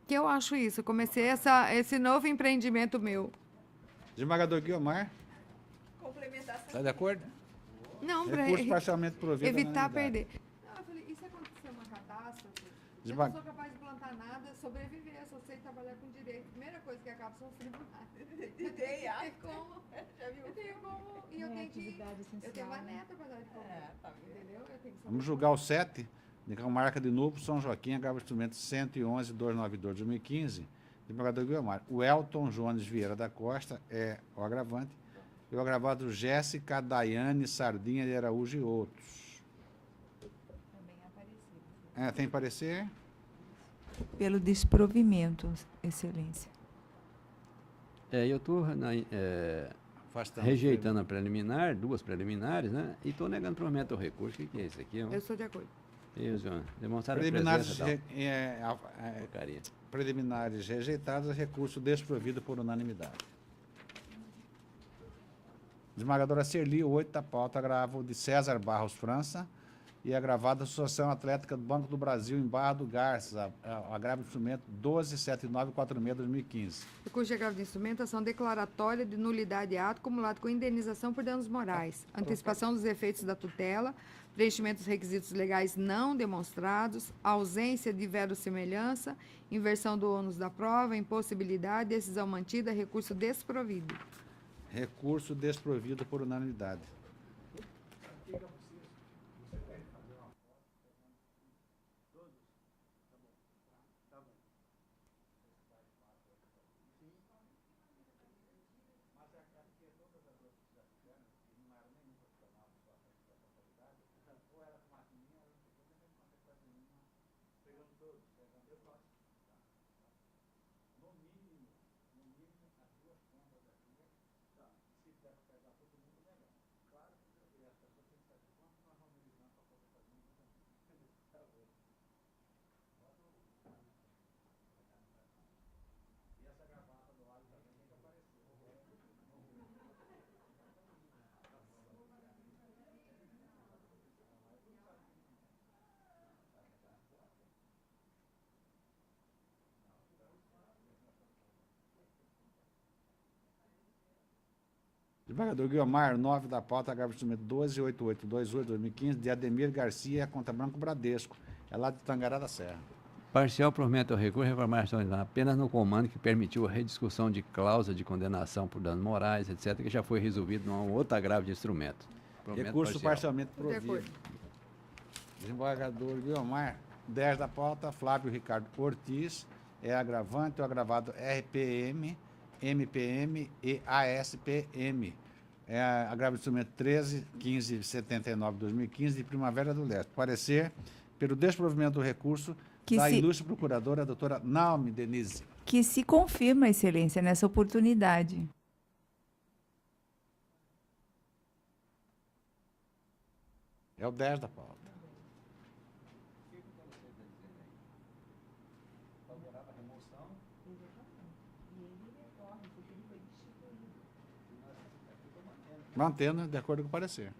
Que eu acho isso. Eu comecei esse novo empreendimento meu.
Desembargador Guiomar. Complementação. Está de acordo?
Não, para
Recurso parcialmente provido.
evitar perder. Não, eu falei, e se acontecer uma catástrofe? Eu não sou capaz de plantar nada, sobreviver, eu só sei trabalhar com direito. Primeira coisa que acaba sofrendo nada. Eu tenho como. Eu tenho como. E eu tenho que. Eu tenho uma neta para dar de comer. Entendeu? Eu tenho que
Vamos julgar o 7, de marca de novo, São Joaquim, agravo instrumento 111.292/2015, desembargador Guiomar. O Elton Jones Vieira da Costa é o agravante, e o agravado Jéssica Daiane Sardinha de Araújo e outros.
Também apareceu.
Tem parecer?
Pelo desprovimento, Excelência.
Eu estou
Afastando.
rejeitando a preliminar, 2 preliminares, né? E estou negando provimento ao recurso. O que é isso aqui?
Eu sou de acordo.
Isso, demonstrar
Preliminares,
a presença porcaria.
preliminares rejeitadas, recurso desprovido por unanimidade. Desembargadora Serli, 8 da pauta, agravo de César Barros França e agravado da Associação Atlética do Banco do Brasil em Barra do Garças, agravo de instrumento 12.7946/2015.
Recurso de agravo de instrumentação declaratória de nulidade de ato acumulado com indenização por danos morais, antecipação dos efeitos da tutela, preenchimento dos requisitos legais não demonstrados, ausência de verossimilhança, inversão do ônus da prova, impossibilidade, decisão mantida, recurso desprovido.
Recurso desprovido por unanimidade. Desembargador Guiomar, 9 da pauta, agravo de instrumento 12.8828/2015, de Ademir Garcia, conta Branco Bradesco. É lá de Tangará da Serra.
Parcial provimento ao recurso, reformação apenas no comando que permitiu a rediscussão de cláusula de condenação por danos morais, etc., que já foi resolvido numa outra agravo de instrumento. Provimento
Recurso
parcial.
parcialmente
De acordo.
provido. Desembargador Guilmar, 10 da pauta, Flávio Ricardo Ortiz, é agravante ou agravado RPM, MPM e ASPM. É agravo de instrumento 13.15.79/2015 de Primavera do Leste. Parecer pelo desprovimento do recurso
Que
da
se-
ilustre procuradora, doutora Naomi Denise.
Que se confirma, Excelência, nessa oportunidade.
É o 10 da pauta. Mantendo de acordo com o parecer.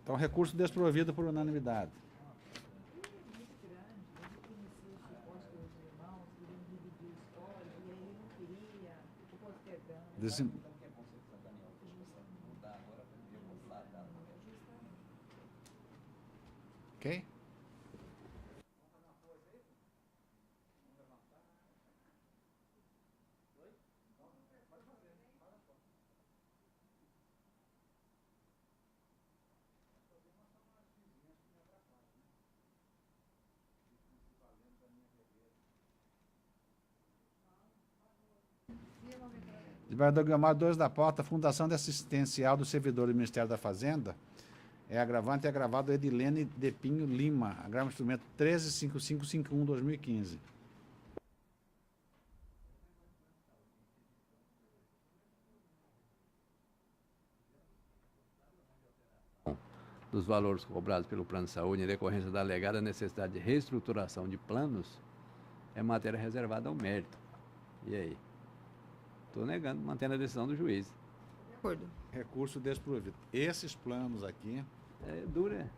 Então, recurso desprovido por unanimidade. Desem- Ok? Desembargador Guilmar, 2 da pauta, Fundação de Assistencial do Servidor do Ministério da Fazenda. É agravante e agravado Edilene de Pinho Lima. Agravo instrumento 13.5551/2015.
Dos valores cobrados pelo plano de saúde em decorrência da alegada necessidade de reestruturação de planos é matéria reservada ao mérito. E aí? Estou negando, mantendo a decisão do juiz.
De acordo.
Recurso desprovido. Esses planos aqui,
É dura.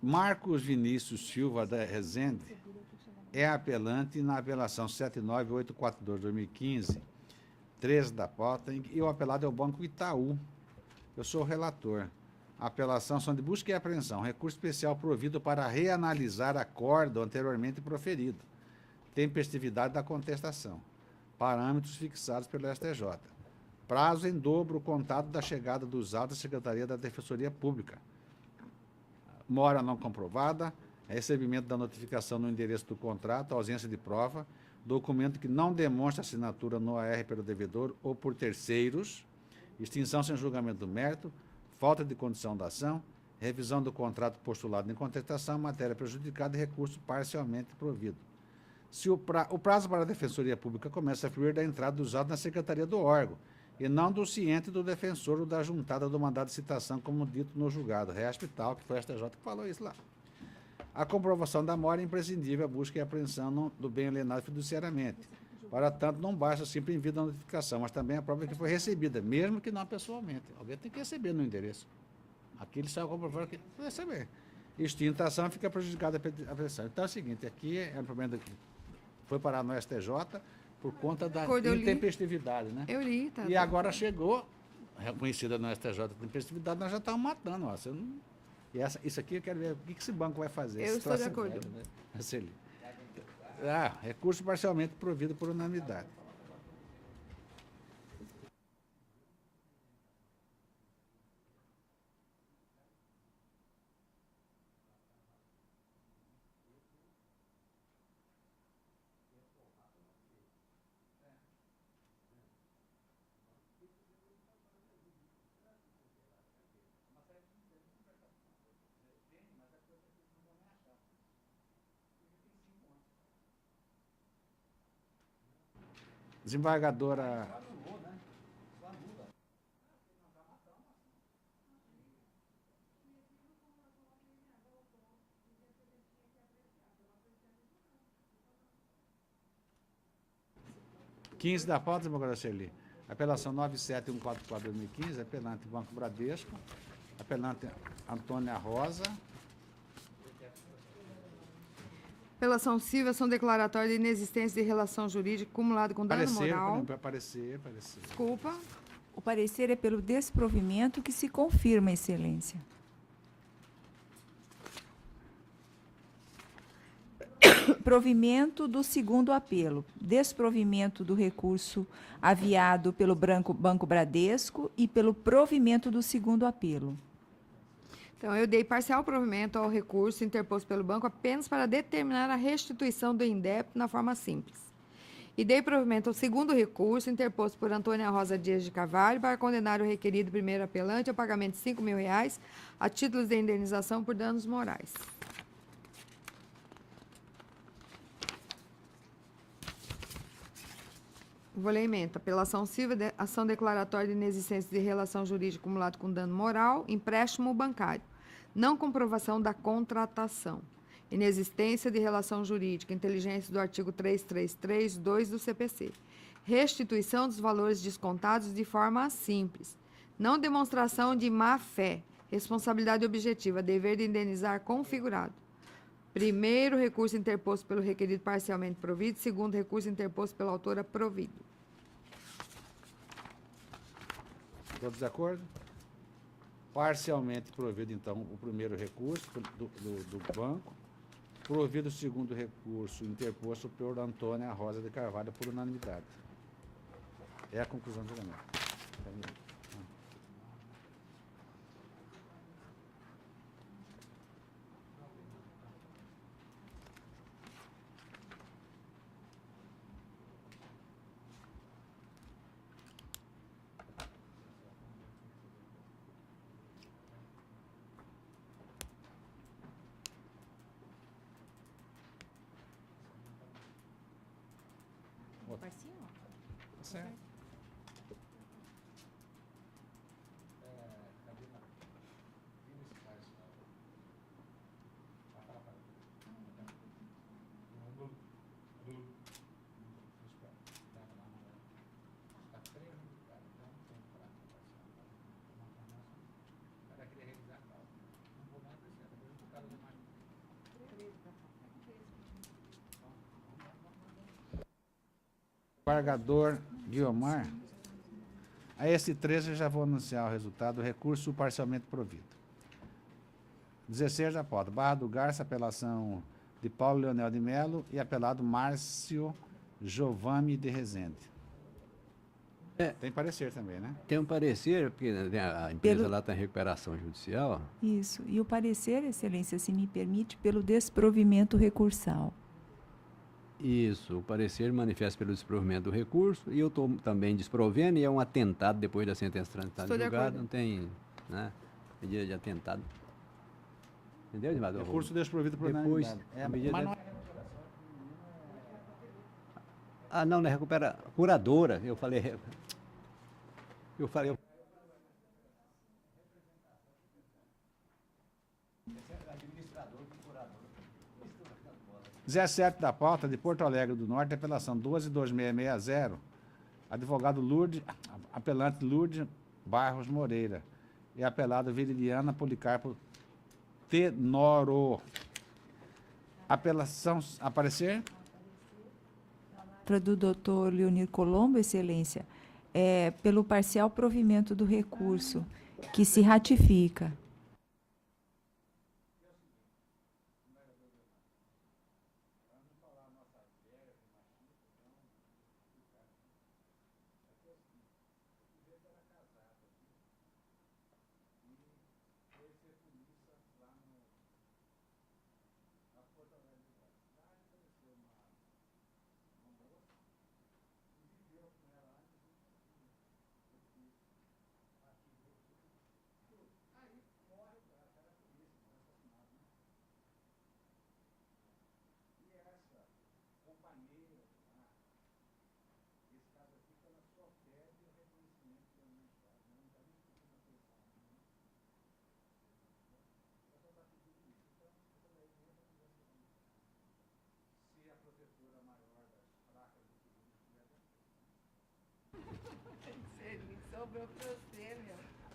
Marcos Vinícius Silva da Rezende é apelante na apelação 79842-2015, 13 da pauta, e o apelado é o Banco Itaú. Eu sou o relator. A apelação são de busca e apreensão, recurso especial provido para reanalisar acordo anteriormente proferido, tempestividade da contestação, parâmetros fixados pelo STJ, prazo em dobro contado da chegada dos autos à Secretaria da Defensoria Pública, mora não comprovada, recebimento da notificação no endereço do contrato, ausência de prova, documento que não demonstra assinatura no AR pelo devedor ou por terceiros, extinção sem julgamento do mérito, falta de condição da ação, revisão do contrato postulado em contestação, matéria prejudicada e recurso parcialmente provido. Se o prazo para a Defensoria Pública começa a fluir da entrada dos autos na Secretaria do órgão, e não do ciente do defensor ou da juntada do mandado de citação, como dito no julgado, reaspital, que foi o STJ que falou isso lá. A comprovação da mora é imprescindível, a busca e a apreensão do bem alienado fiduciariamente. Para tanto, não basta sempre envio da notificação, mas também a prova que foi recebida, mesmo que não pessoalmente. Alguém tem que receber no endereço. Aqui ele saiu comprovando que foi receber. Extinta a ação, fica prejudicada a apreensão. Então é o seguinte, aqui é um problema que foi parar no STJ por conta da intempestividade, né?
Eu li, tá.
E agora chegou, reconhecida no STJ de intempestividade, nós já estamos matando. Ó, você não, e isso aqui eu quero ver o que esse banco vai fazer.
Eu estou de acordo.
Né? Recurso parcialmente provido por unanimidade. Desembargadora. (15 da pauta, desembargadora Sherli. Apelação 97144/2015, apelante Banco Bradesco, apelante Antônia Rosa.
Apelação civil, ação declaratória de inexistência de relação jurídica acumulada com dano moral.
Parecer.
Desculpa.
O parecer é pelo desprovimento que se confirma, Excelência. Provimento do segundo apelo. Desprovimento do recurso aviado pelo Banco Bradesco e pelo provimento do segundo apelo.
Então, eu dei parcial provimento ao recurso interposto pelo banco apenas para determinar a restituição do indébito na forma simples. E dei provimento ao segundo recurso interposto por Antônia Rosa Dias de Carvalho para condenar o requerido primeiro apelante ao pagamento de R$ 5.000 a títulos de indenização por danos morais. Vou ler a emenda. Apelação civil, ação declaratória de inexistência de relação jurídica acumulada com dano moral, empréstimo bancário. Não comprovação da contratação. Inexistência de relação jurídica, inteligência do artigo 333(2) do CPC. Restituição dos valores descontados de forma simples. Não demonstração de má-fé. Responsabilidade objetiva, dever de indenizar configurado. Primeiro recurso interposto pelo requerido parcialmente provido. Segundo recurso interposto pela autora provido.
Todos de acordo? Parcialmente provido, então, o primeiro recurso do banco. Provido o segundo recurso interposto por Antônia Rosa de Carvalho por unanimidade. É a conclusão do julgamento.
Parcial?
Certo. desembargador Guiomar. A esse 13 eu já vou anunciar o resultado do recurso parcialmente provido. 16 da pauta. Barra do Garça, apelação de Paulo Leonel de Melo e apelado Márcio Giovanni de Rezende. Tem parecer também, né?
Tem um parecer, porque né, a empresa
Pelo-
lá está em recuperação judicial.
Isso. E o parecer, Excelência, se me permite, pelo desprovimento recursal.
Isso, o parecer manifesta pelo desprovimento do recurso e eu estou também desprovendo e é um atentado depois da sentença transitada
Estou de
julgada,
acordo.
não tem, né, medida de atentado. Entendeu, desembargador?
Recurso desprovido por
Depois,
unanimidade.
a medida
Mas
de-
não é-
Ah, não, né, recupera curadora, eu falei,
17 da pauta, de Porto Alegre do Norte, apelação 12.2660, advogado Lourdes, apelante Lourdes Barros Moreira e apelado Viridiana Policarpo Tenoro. Apelação, aparecer?
Para do doutor Leonir Colombo, Excelência, pelo parcial provimento do recurso, que se ratifica.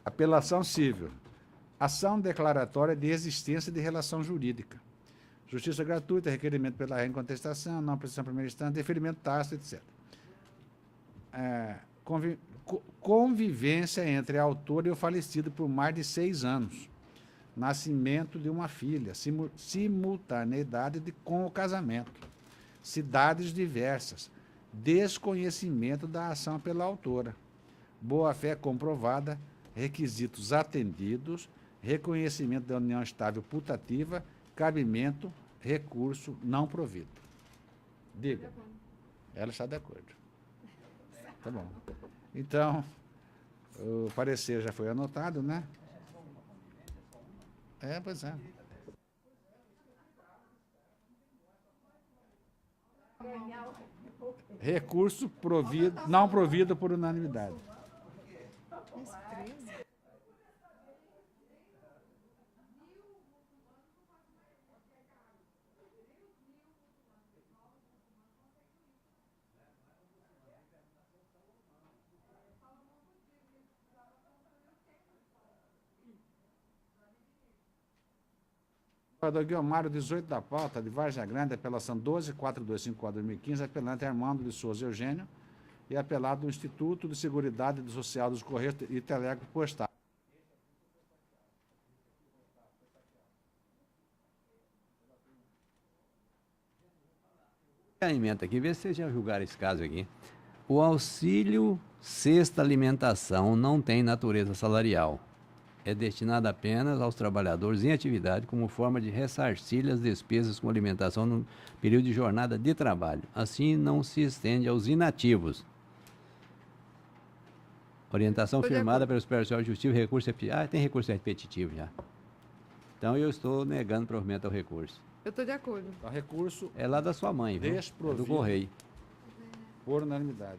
Apelação civil. Ação declaratória de existência de relação jurídica. Justiça gratuita, requerimento pela regra em contestação, não precisão primeira instância, deferimento tácito, etc. Convivência entre a autora e o falecido por mais de 6 anos. Nascimento de uma filha, simultaneidade com o casamento. Cidades diversas. Desconhecimento da ação pela autora. Boa-fé comprovada, requisitos atendidos, reconhecimento da união estável putativa, cabimento, recurso não provido. Diga. Ela está de acordo. Tá bom. Então, o parecer já foi anotado, né? Pois é. Recurso provido, não provido por unanimidade. Senador Guilmar, 18 da pauta, de Vargem Grande, apelação 12.4254/2015, apelante Armando de Souza Eugênio e apelado do Instituto de Seguridade Social dos Correios e Telégrafo Postal.
Alimenta aqui, vê se vocês já julgaram esse caso aqui. O auxílio cesta alimentação não tem natureza salarial. É destinado apenas aos trabalhadores em atividade como forma de ressarcir as despesas com alimentação no período de jornada de trabalho. Assim, não se estende aos inativos. Orientação
Estou de
firmada
acordo.
pelo Superior Justiça, recurso tem recurso repetitivo já. Então, eu estou negando provimento ao recurso.
Eu estou de acordo.
Então, recurso
É lá da sua mãe, viu? É do
Desprovido.
Correio.
por unanimidade.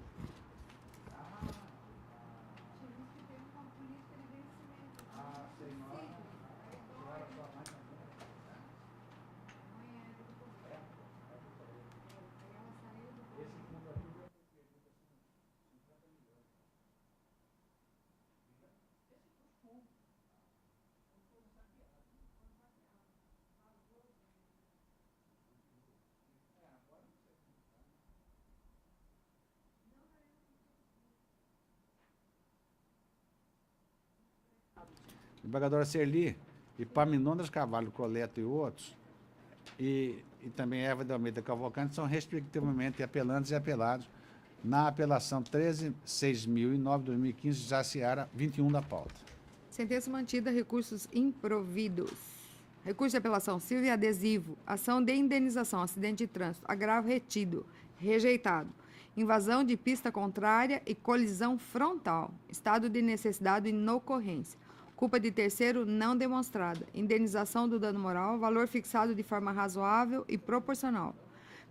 Desembargadora Serli, Epaminondas Carvalho Coleto e outros, e também Eva de Almeida Cavalcante, são respectivamente apelantes e apelados na apelação 13.609/2015, Jaciara 21 da pauta.
Sentença mantida, recursos improvidos. Recurso de apelação civil e adesivo. Ação de indenização, acidente de trânsito. Agravo retido. Rejeitado. Invasão de pista contrária e colisão frontal. Estado de necessidade e inocorrência. Culpa de terceiro não demonstrada. Indenização do dano moral. Valor fixado de forma razoável e proporcional.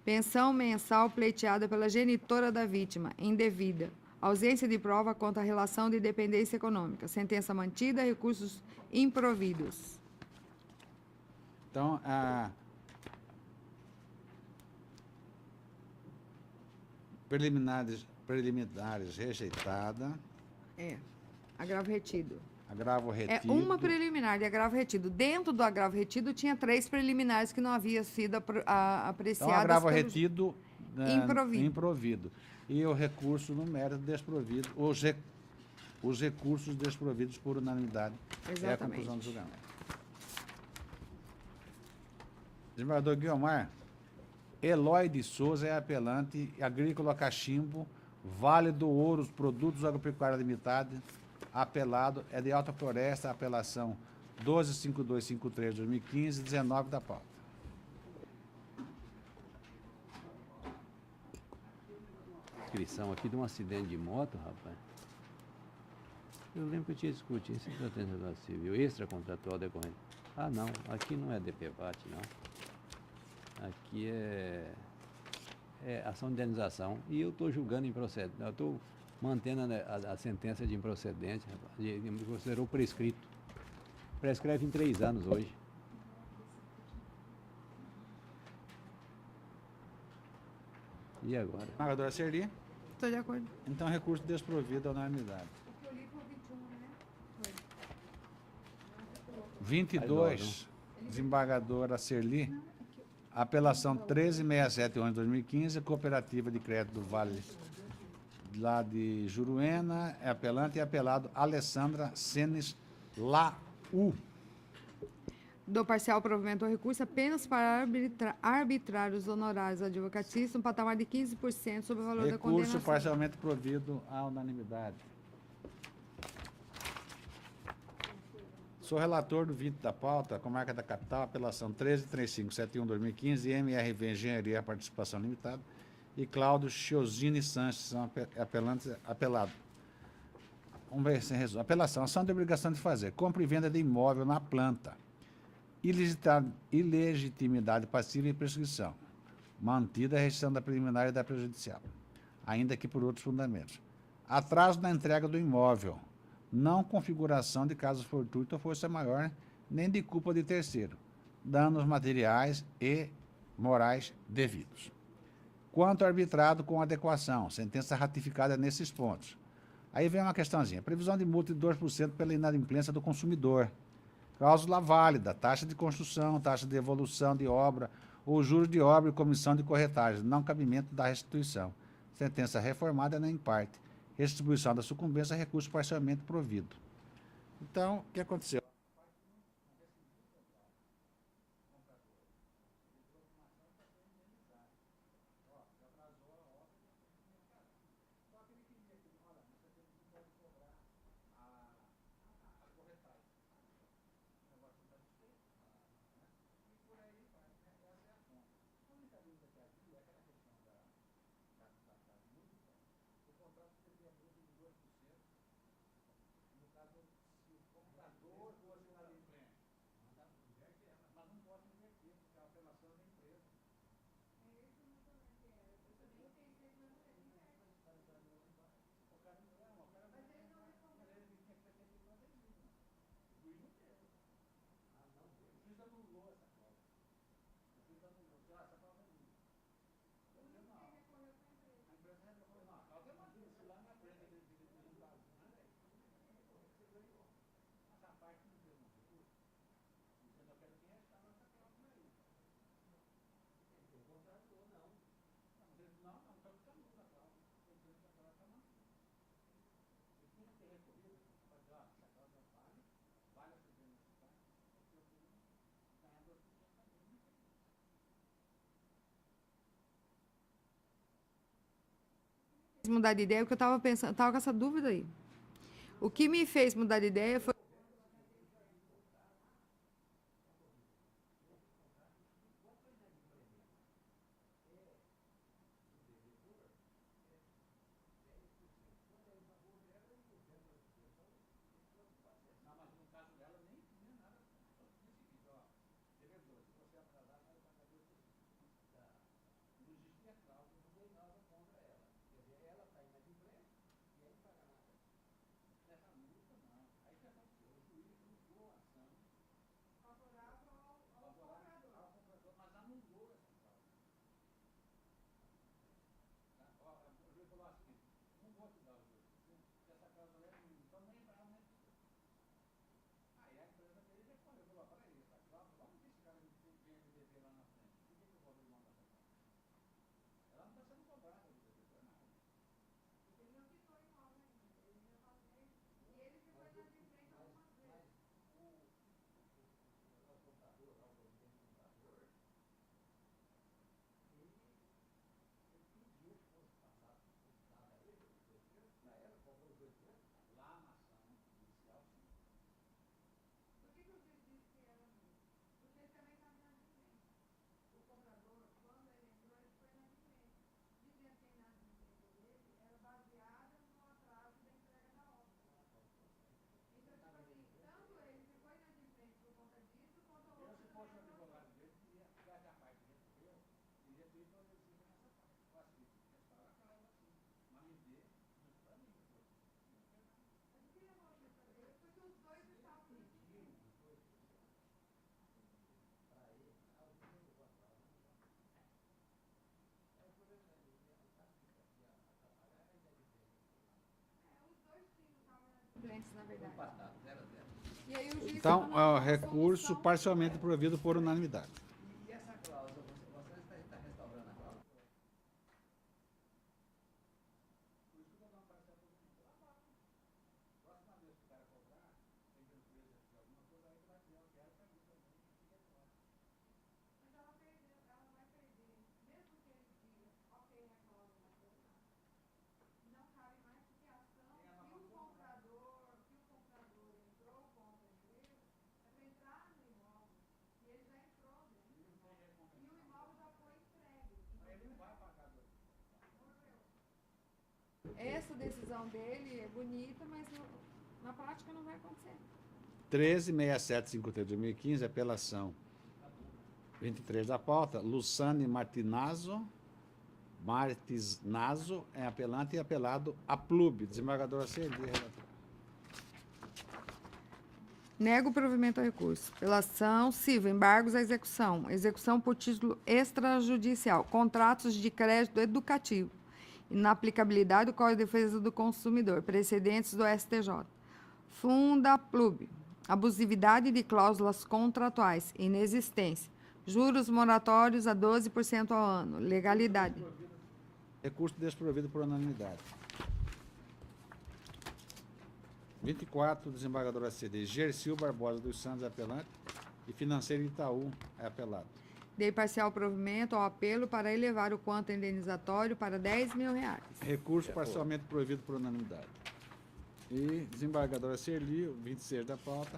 Pensão mensal pleiteada pela genitora da vítima, indevida. Ausência de prova contra a relação de dependência econômica. Sentença mantida, recursos improvidos.
Então, a preliminares rejeitada,
Agravo retido.
agravo retido.
É uma preliminar de agravo retido. Dentro do agravo retido, tinha 3 preliminares que não haviam sido apreciadas.
Então, agravo
pelos-
retido,
Improvido.
improvido. E o recurso no mérito desprovido, os recursos desprovidos por unanimidade. É a
Exatamente.
conclusão do julgamento. Desembargador Guiomar, Eloy de Souza é apelante, Agrícola Cachimbo, Vale do Ouro, Produtos Agropecuários Limitada, apelado, é de Alta Floresta, apelação 12.5253/2015, 19 da pauta.
Inscrição aqui de um acidente de moto, rapaz. Eu lembro que eu tinha discutido isso em proteção civil, extracontratual decorrente. Ah, não, aqui não é DPVAT, não. Aqui é ação de indenização. E eu estou julgando improcedente. Eu estou mantendo a sentença de improcedência, considerou prescrito. Prescreve em 3 anos hoje. E agora?
Desembargadora Serli,
Estou de acordo.
então recurso desprovido à unanimidade. 22, desembargadora Serli, apelação 13.67/2015, Cooperativa de Crédito do Vale lá de Juruena, é apelante e apelado Alessandra Senes Lau.
Do parcial provimento ao recurso apenas para arbitrar os honorários advocatícios no patamar de 15% sobre o valor da
Recurso
condenação.
parcialmente provido à unanimidade. Sou relator do 20 da pauta, Comarca da Capital, apelação 13.3571/2015, MRV Engenharia Participação Limitada, e Cláudio Chiosini Sanches, são apelantes, apelado. Vamos ver se resume. Apelação, ação de obrigação de fazer, compra e venda de imóvel na planta, ilegitimidade passiva e prescrição, mantida a restrição da preliminar e da prejudicial, ainda que por outros fundamentos. Atraso na entrega do imóvel, não configuração de caso fortuito ou força maior, nem de culpa de terceiro, danos materiais e morais devidos. Quanto arbitrado com adequação, sentença ratificada nesses pontos. Aí vem uma questãozinha, previsão de multa de 2% pela inadimplência do consumidor, cláusula válida, taxa de construção, taxa de evolução de obra, ou juros de obra e comissão de corretagem, não cabimento da restituição. Sentença reformada nem em parte. Restituição da sucumbência, recurso parcialmente provido. Então, o que aconteceu?
mudar de ideia, porque eu estava pensando, estava com essa dúvida aí. O que me fez mudar de ideia foi na verdade. E aí o juiz
Então,
falou,
é o
"Não,
recurso
solução."
parcialmente provido por unanimidade.
Essa decisão dele é bonita, mas na prática não vai acontecer.
13.6753/2015, apelação 23 da pauta, Luciane Martinazzo é apelante e apelado a Plub, desembargadora Celi, relator.
Nego o provimento ao recurso. Apelação civil, embargos à execução, execução por título extrajudicial, contratos de crédito educativo, inaplicabilidade do Código de Defesa do Consumidor, precedentes do STJ. Fundaplub, abusividade de cláusulas contratuais, inexistência, juros moratórios a 12% ao ano, legalidade.
Recurso desprovido por unanimidade. 24, desembargadora CD, Gercil Barbosa dos Santos, apelante, e Financeiro Itaú, é apelado.
Dei parcial provimento ao apelo para elevar o quanto indenizatório para R$10.000.
Recurso parcialmente provido por unanimidade. E desembargadora Serli, 26 da pauta,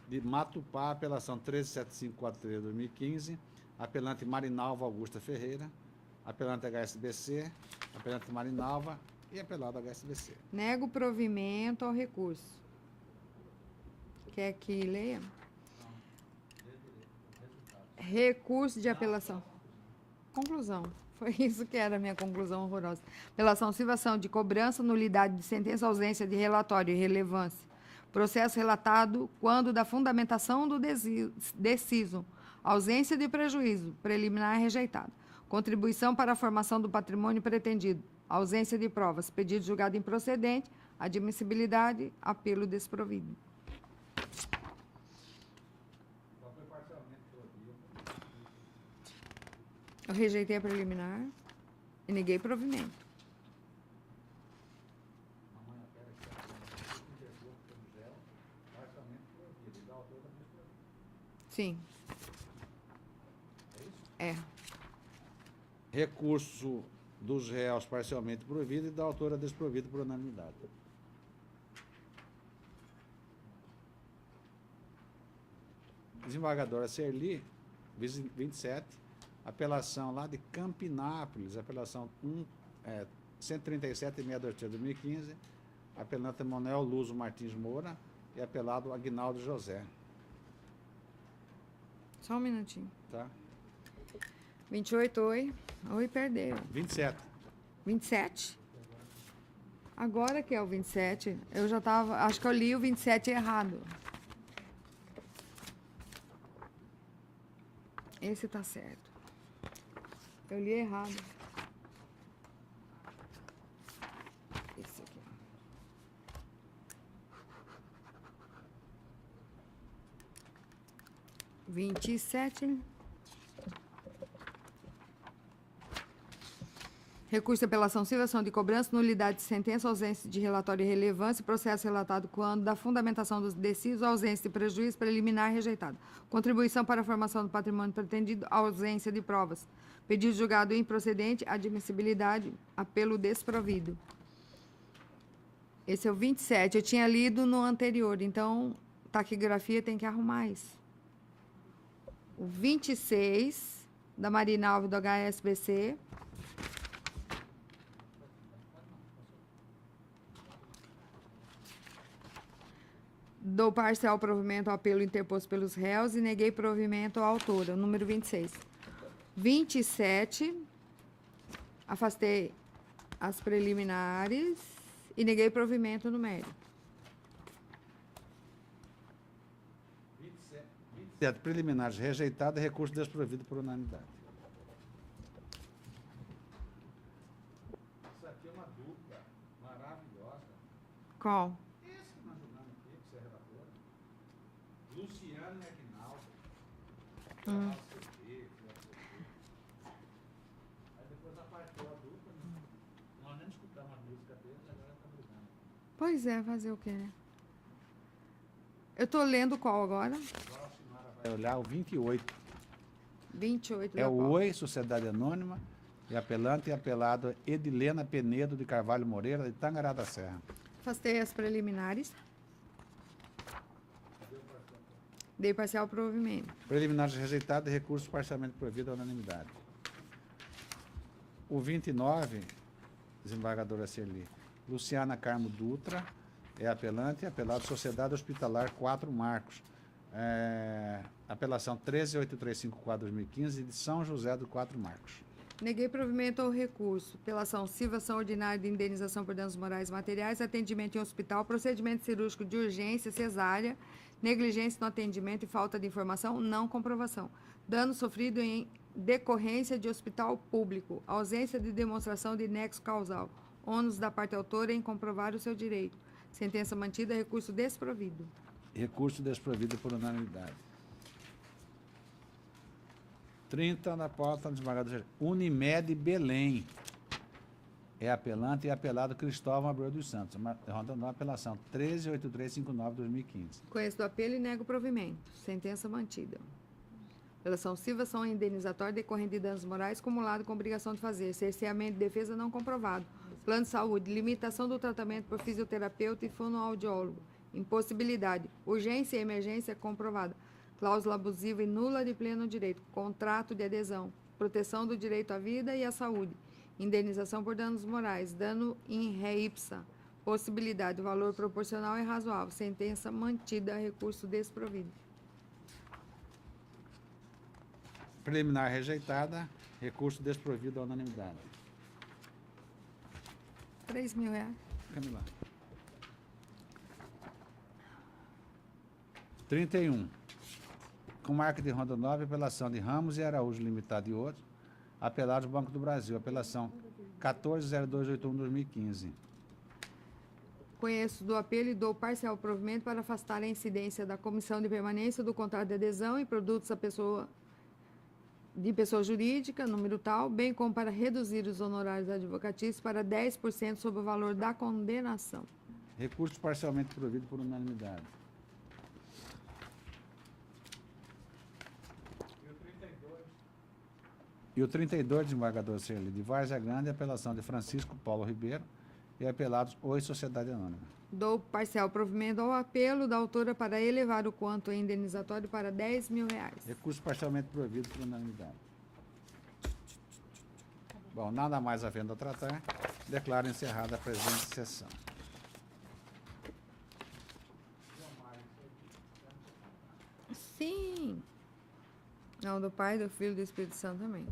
de Matupá, apelação 13.7543/2015, apelante Marinalva Augusta Ferreira, apelante HSBC, apelante Marinalva e apelado HSBC.
Nego provimento ao recurso. Quer que leia? Recurso de apelação. Conclusão. Foi isso que era a minha conclusão horrorosa. Apelação, silvação de cobrança, nulidade de sentença, ausência de relatório e relevância. Processo relatado quando da fundamentação do deciso. Ausência de prejuízo, preliminar rejeitado. Contribuição para a formação do patrimônio pretendido. Ausência de provas, pedido julgado improcedente, admissibilidade, apelo desprovido. Eu rejeitei a preliminar e neguei provimento. Sim. É.
Recurso dos réus parcialmente providos e da autora desprovida por unanimidade. Desembargadora Serli, 27, apelação lá de Campinápolis, apelação 137.623 de 2015, apelante Manuel Luso Martins Moura e apelado Aguinaldo José.
Só um minutinho.
Tá?
28, oi. Oi, perdeu.
27.
27? Agora que é o 27, eu já tava. Acho que eu li o 27 errado. Esse tá certo. Eu li errado. Esse aqui. Vinte e sete. Recurso de apelação civil, ação de cobrança, nulidade de sentença, ausência de relatório de relevância, processo relatado quando da fundamentação dos decisos, ausência de prejuízo preliminar rejeitado. Contribuição para a formação do patrimônio pretendido, ausência de provas. Pedido julgado improcedente, admissibilidade, apelo desprovido. Esse é o 27. Eu tinha lido no anterior, então taquigrafia tem que arrumar isso. O 26, da Marina Alves do HSBC. Dou parcial provimento ao apelo interposto pelos réus e neguei provimento à autora, o número 26. 27, afastei as preliminares e neguei provimento no mérito.
27 preliminares rejeitados e recurso desprovido por unanimidade. Isso aqui é uma dupla maravilhosa.
Qual?
Esse que nós jogamos aqui, que você é relator. Luciano e Aguinaldo. Aí depois apareceu a dupla. Nós nem escutamos a música deles, agora estamos brigando.
Pois é, fazer o quê, né? Eu tô lendo qual agora?
Vai olhar o 28.
28
É
da
o
qual?
Oi, Sociedade Anônima, e apelante e apelado Edilena Penedo de Carvalho Moreira, de Tangará da Serra.
Afastei as preliminares. Dei parcial provimento.
Preliminares rejeitados e recurso parcialmente provido à unanimidade. O 29, desembargadora Serli, Luciana Carmo Dutra, é apelante e apelado Sociedade Hospitalar 4 Marcos. Apelação 13.8354/2015 de São José do 4 Marcos.
Neguei provimento ao recurso. Apelação civil, ação ordinária de indenização por danos morais e materiais, atendimento em hospital, procedimento cirúrgico de urgência, cesárea, negligência no atendimento e falta de informação, não comprovação. Dano sofrido em decorrência de hospital público, ausência de demonstração de nexo causal, ônus da parte autora em comprovar o seu direito. Sentença mantida, recurso desprovido.
Recurso desprovido por unanimidade. 30 na pauta, desembargador Unimed Belém. É apelante e apelado Cristóvão Abreu dos Santos. Rondando a apelação 13.8359/2015.
Conheço do apelo e nego provimento. Sentença mantida. Apelação civil, ação indenizatória decorrente de danos morais acumulado com obrigação de fazer. Cerceamento de defesa não comprovado. Plano de saúde. Limitação do tratamento por fisioterapeuta e fonoaudiólogo. Impossibilidade. Urgência e emergência comprovada. Cláusula abusiva e nula de pleno direito. Contrato de adesão. Proteção do direito à vida e à saúde. Indenização por danos morais. Dano in re ipsa. Possibilidade. Valor proporcional e razoável. Sentença mantida. Recurso desprovido.
Preliminar rejeitada. Recurso desprovido à unanimidade.
R$3.000.
Camila. 31. Com marca de Ronda 9, apelação de Ramos e Araújo Limitado e outros, apelados do Banco do Brasil, apelação 14.0281/2015.
Conheço do apelo e dou parcial provimento para afastar a incidência da comissão de permanência do contrato de adesão e produtos de pessoa jurídica, número tal, bem como para reduzir os honorários advocatícios para 10% sobre o valor da condenação.
Recurso parcialmente provido por unanimidade. E o 32, desembargador Cirli de Várzea Grande, apelação de Francisco Paulo Ribeiro e apelados Oi Sociedade Anônima.
Dou parcial provimento ao apelo da autora para elevar o quanto indenizatório para R$10.000.
Recurso parcialmente provido por unanimidade. Bom, nada mais havendo a tratar, declaro encerrada a presente sessão.
Sim. Não, do Pai, do Filho e do Espírito Santo também.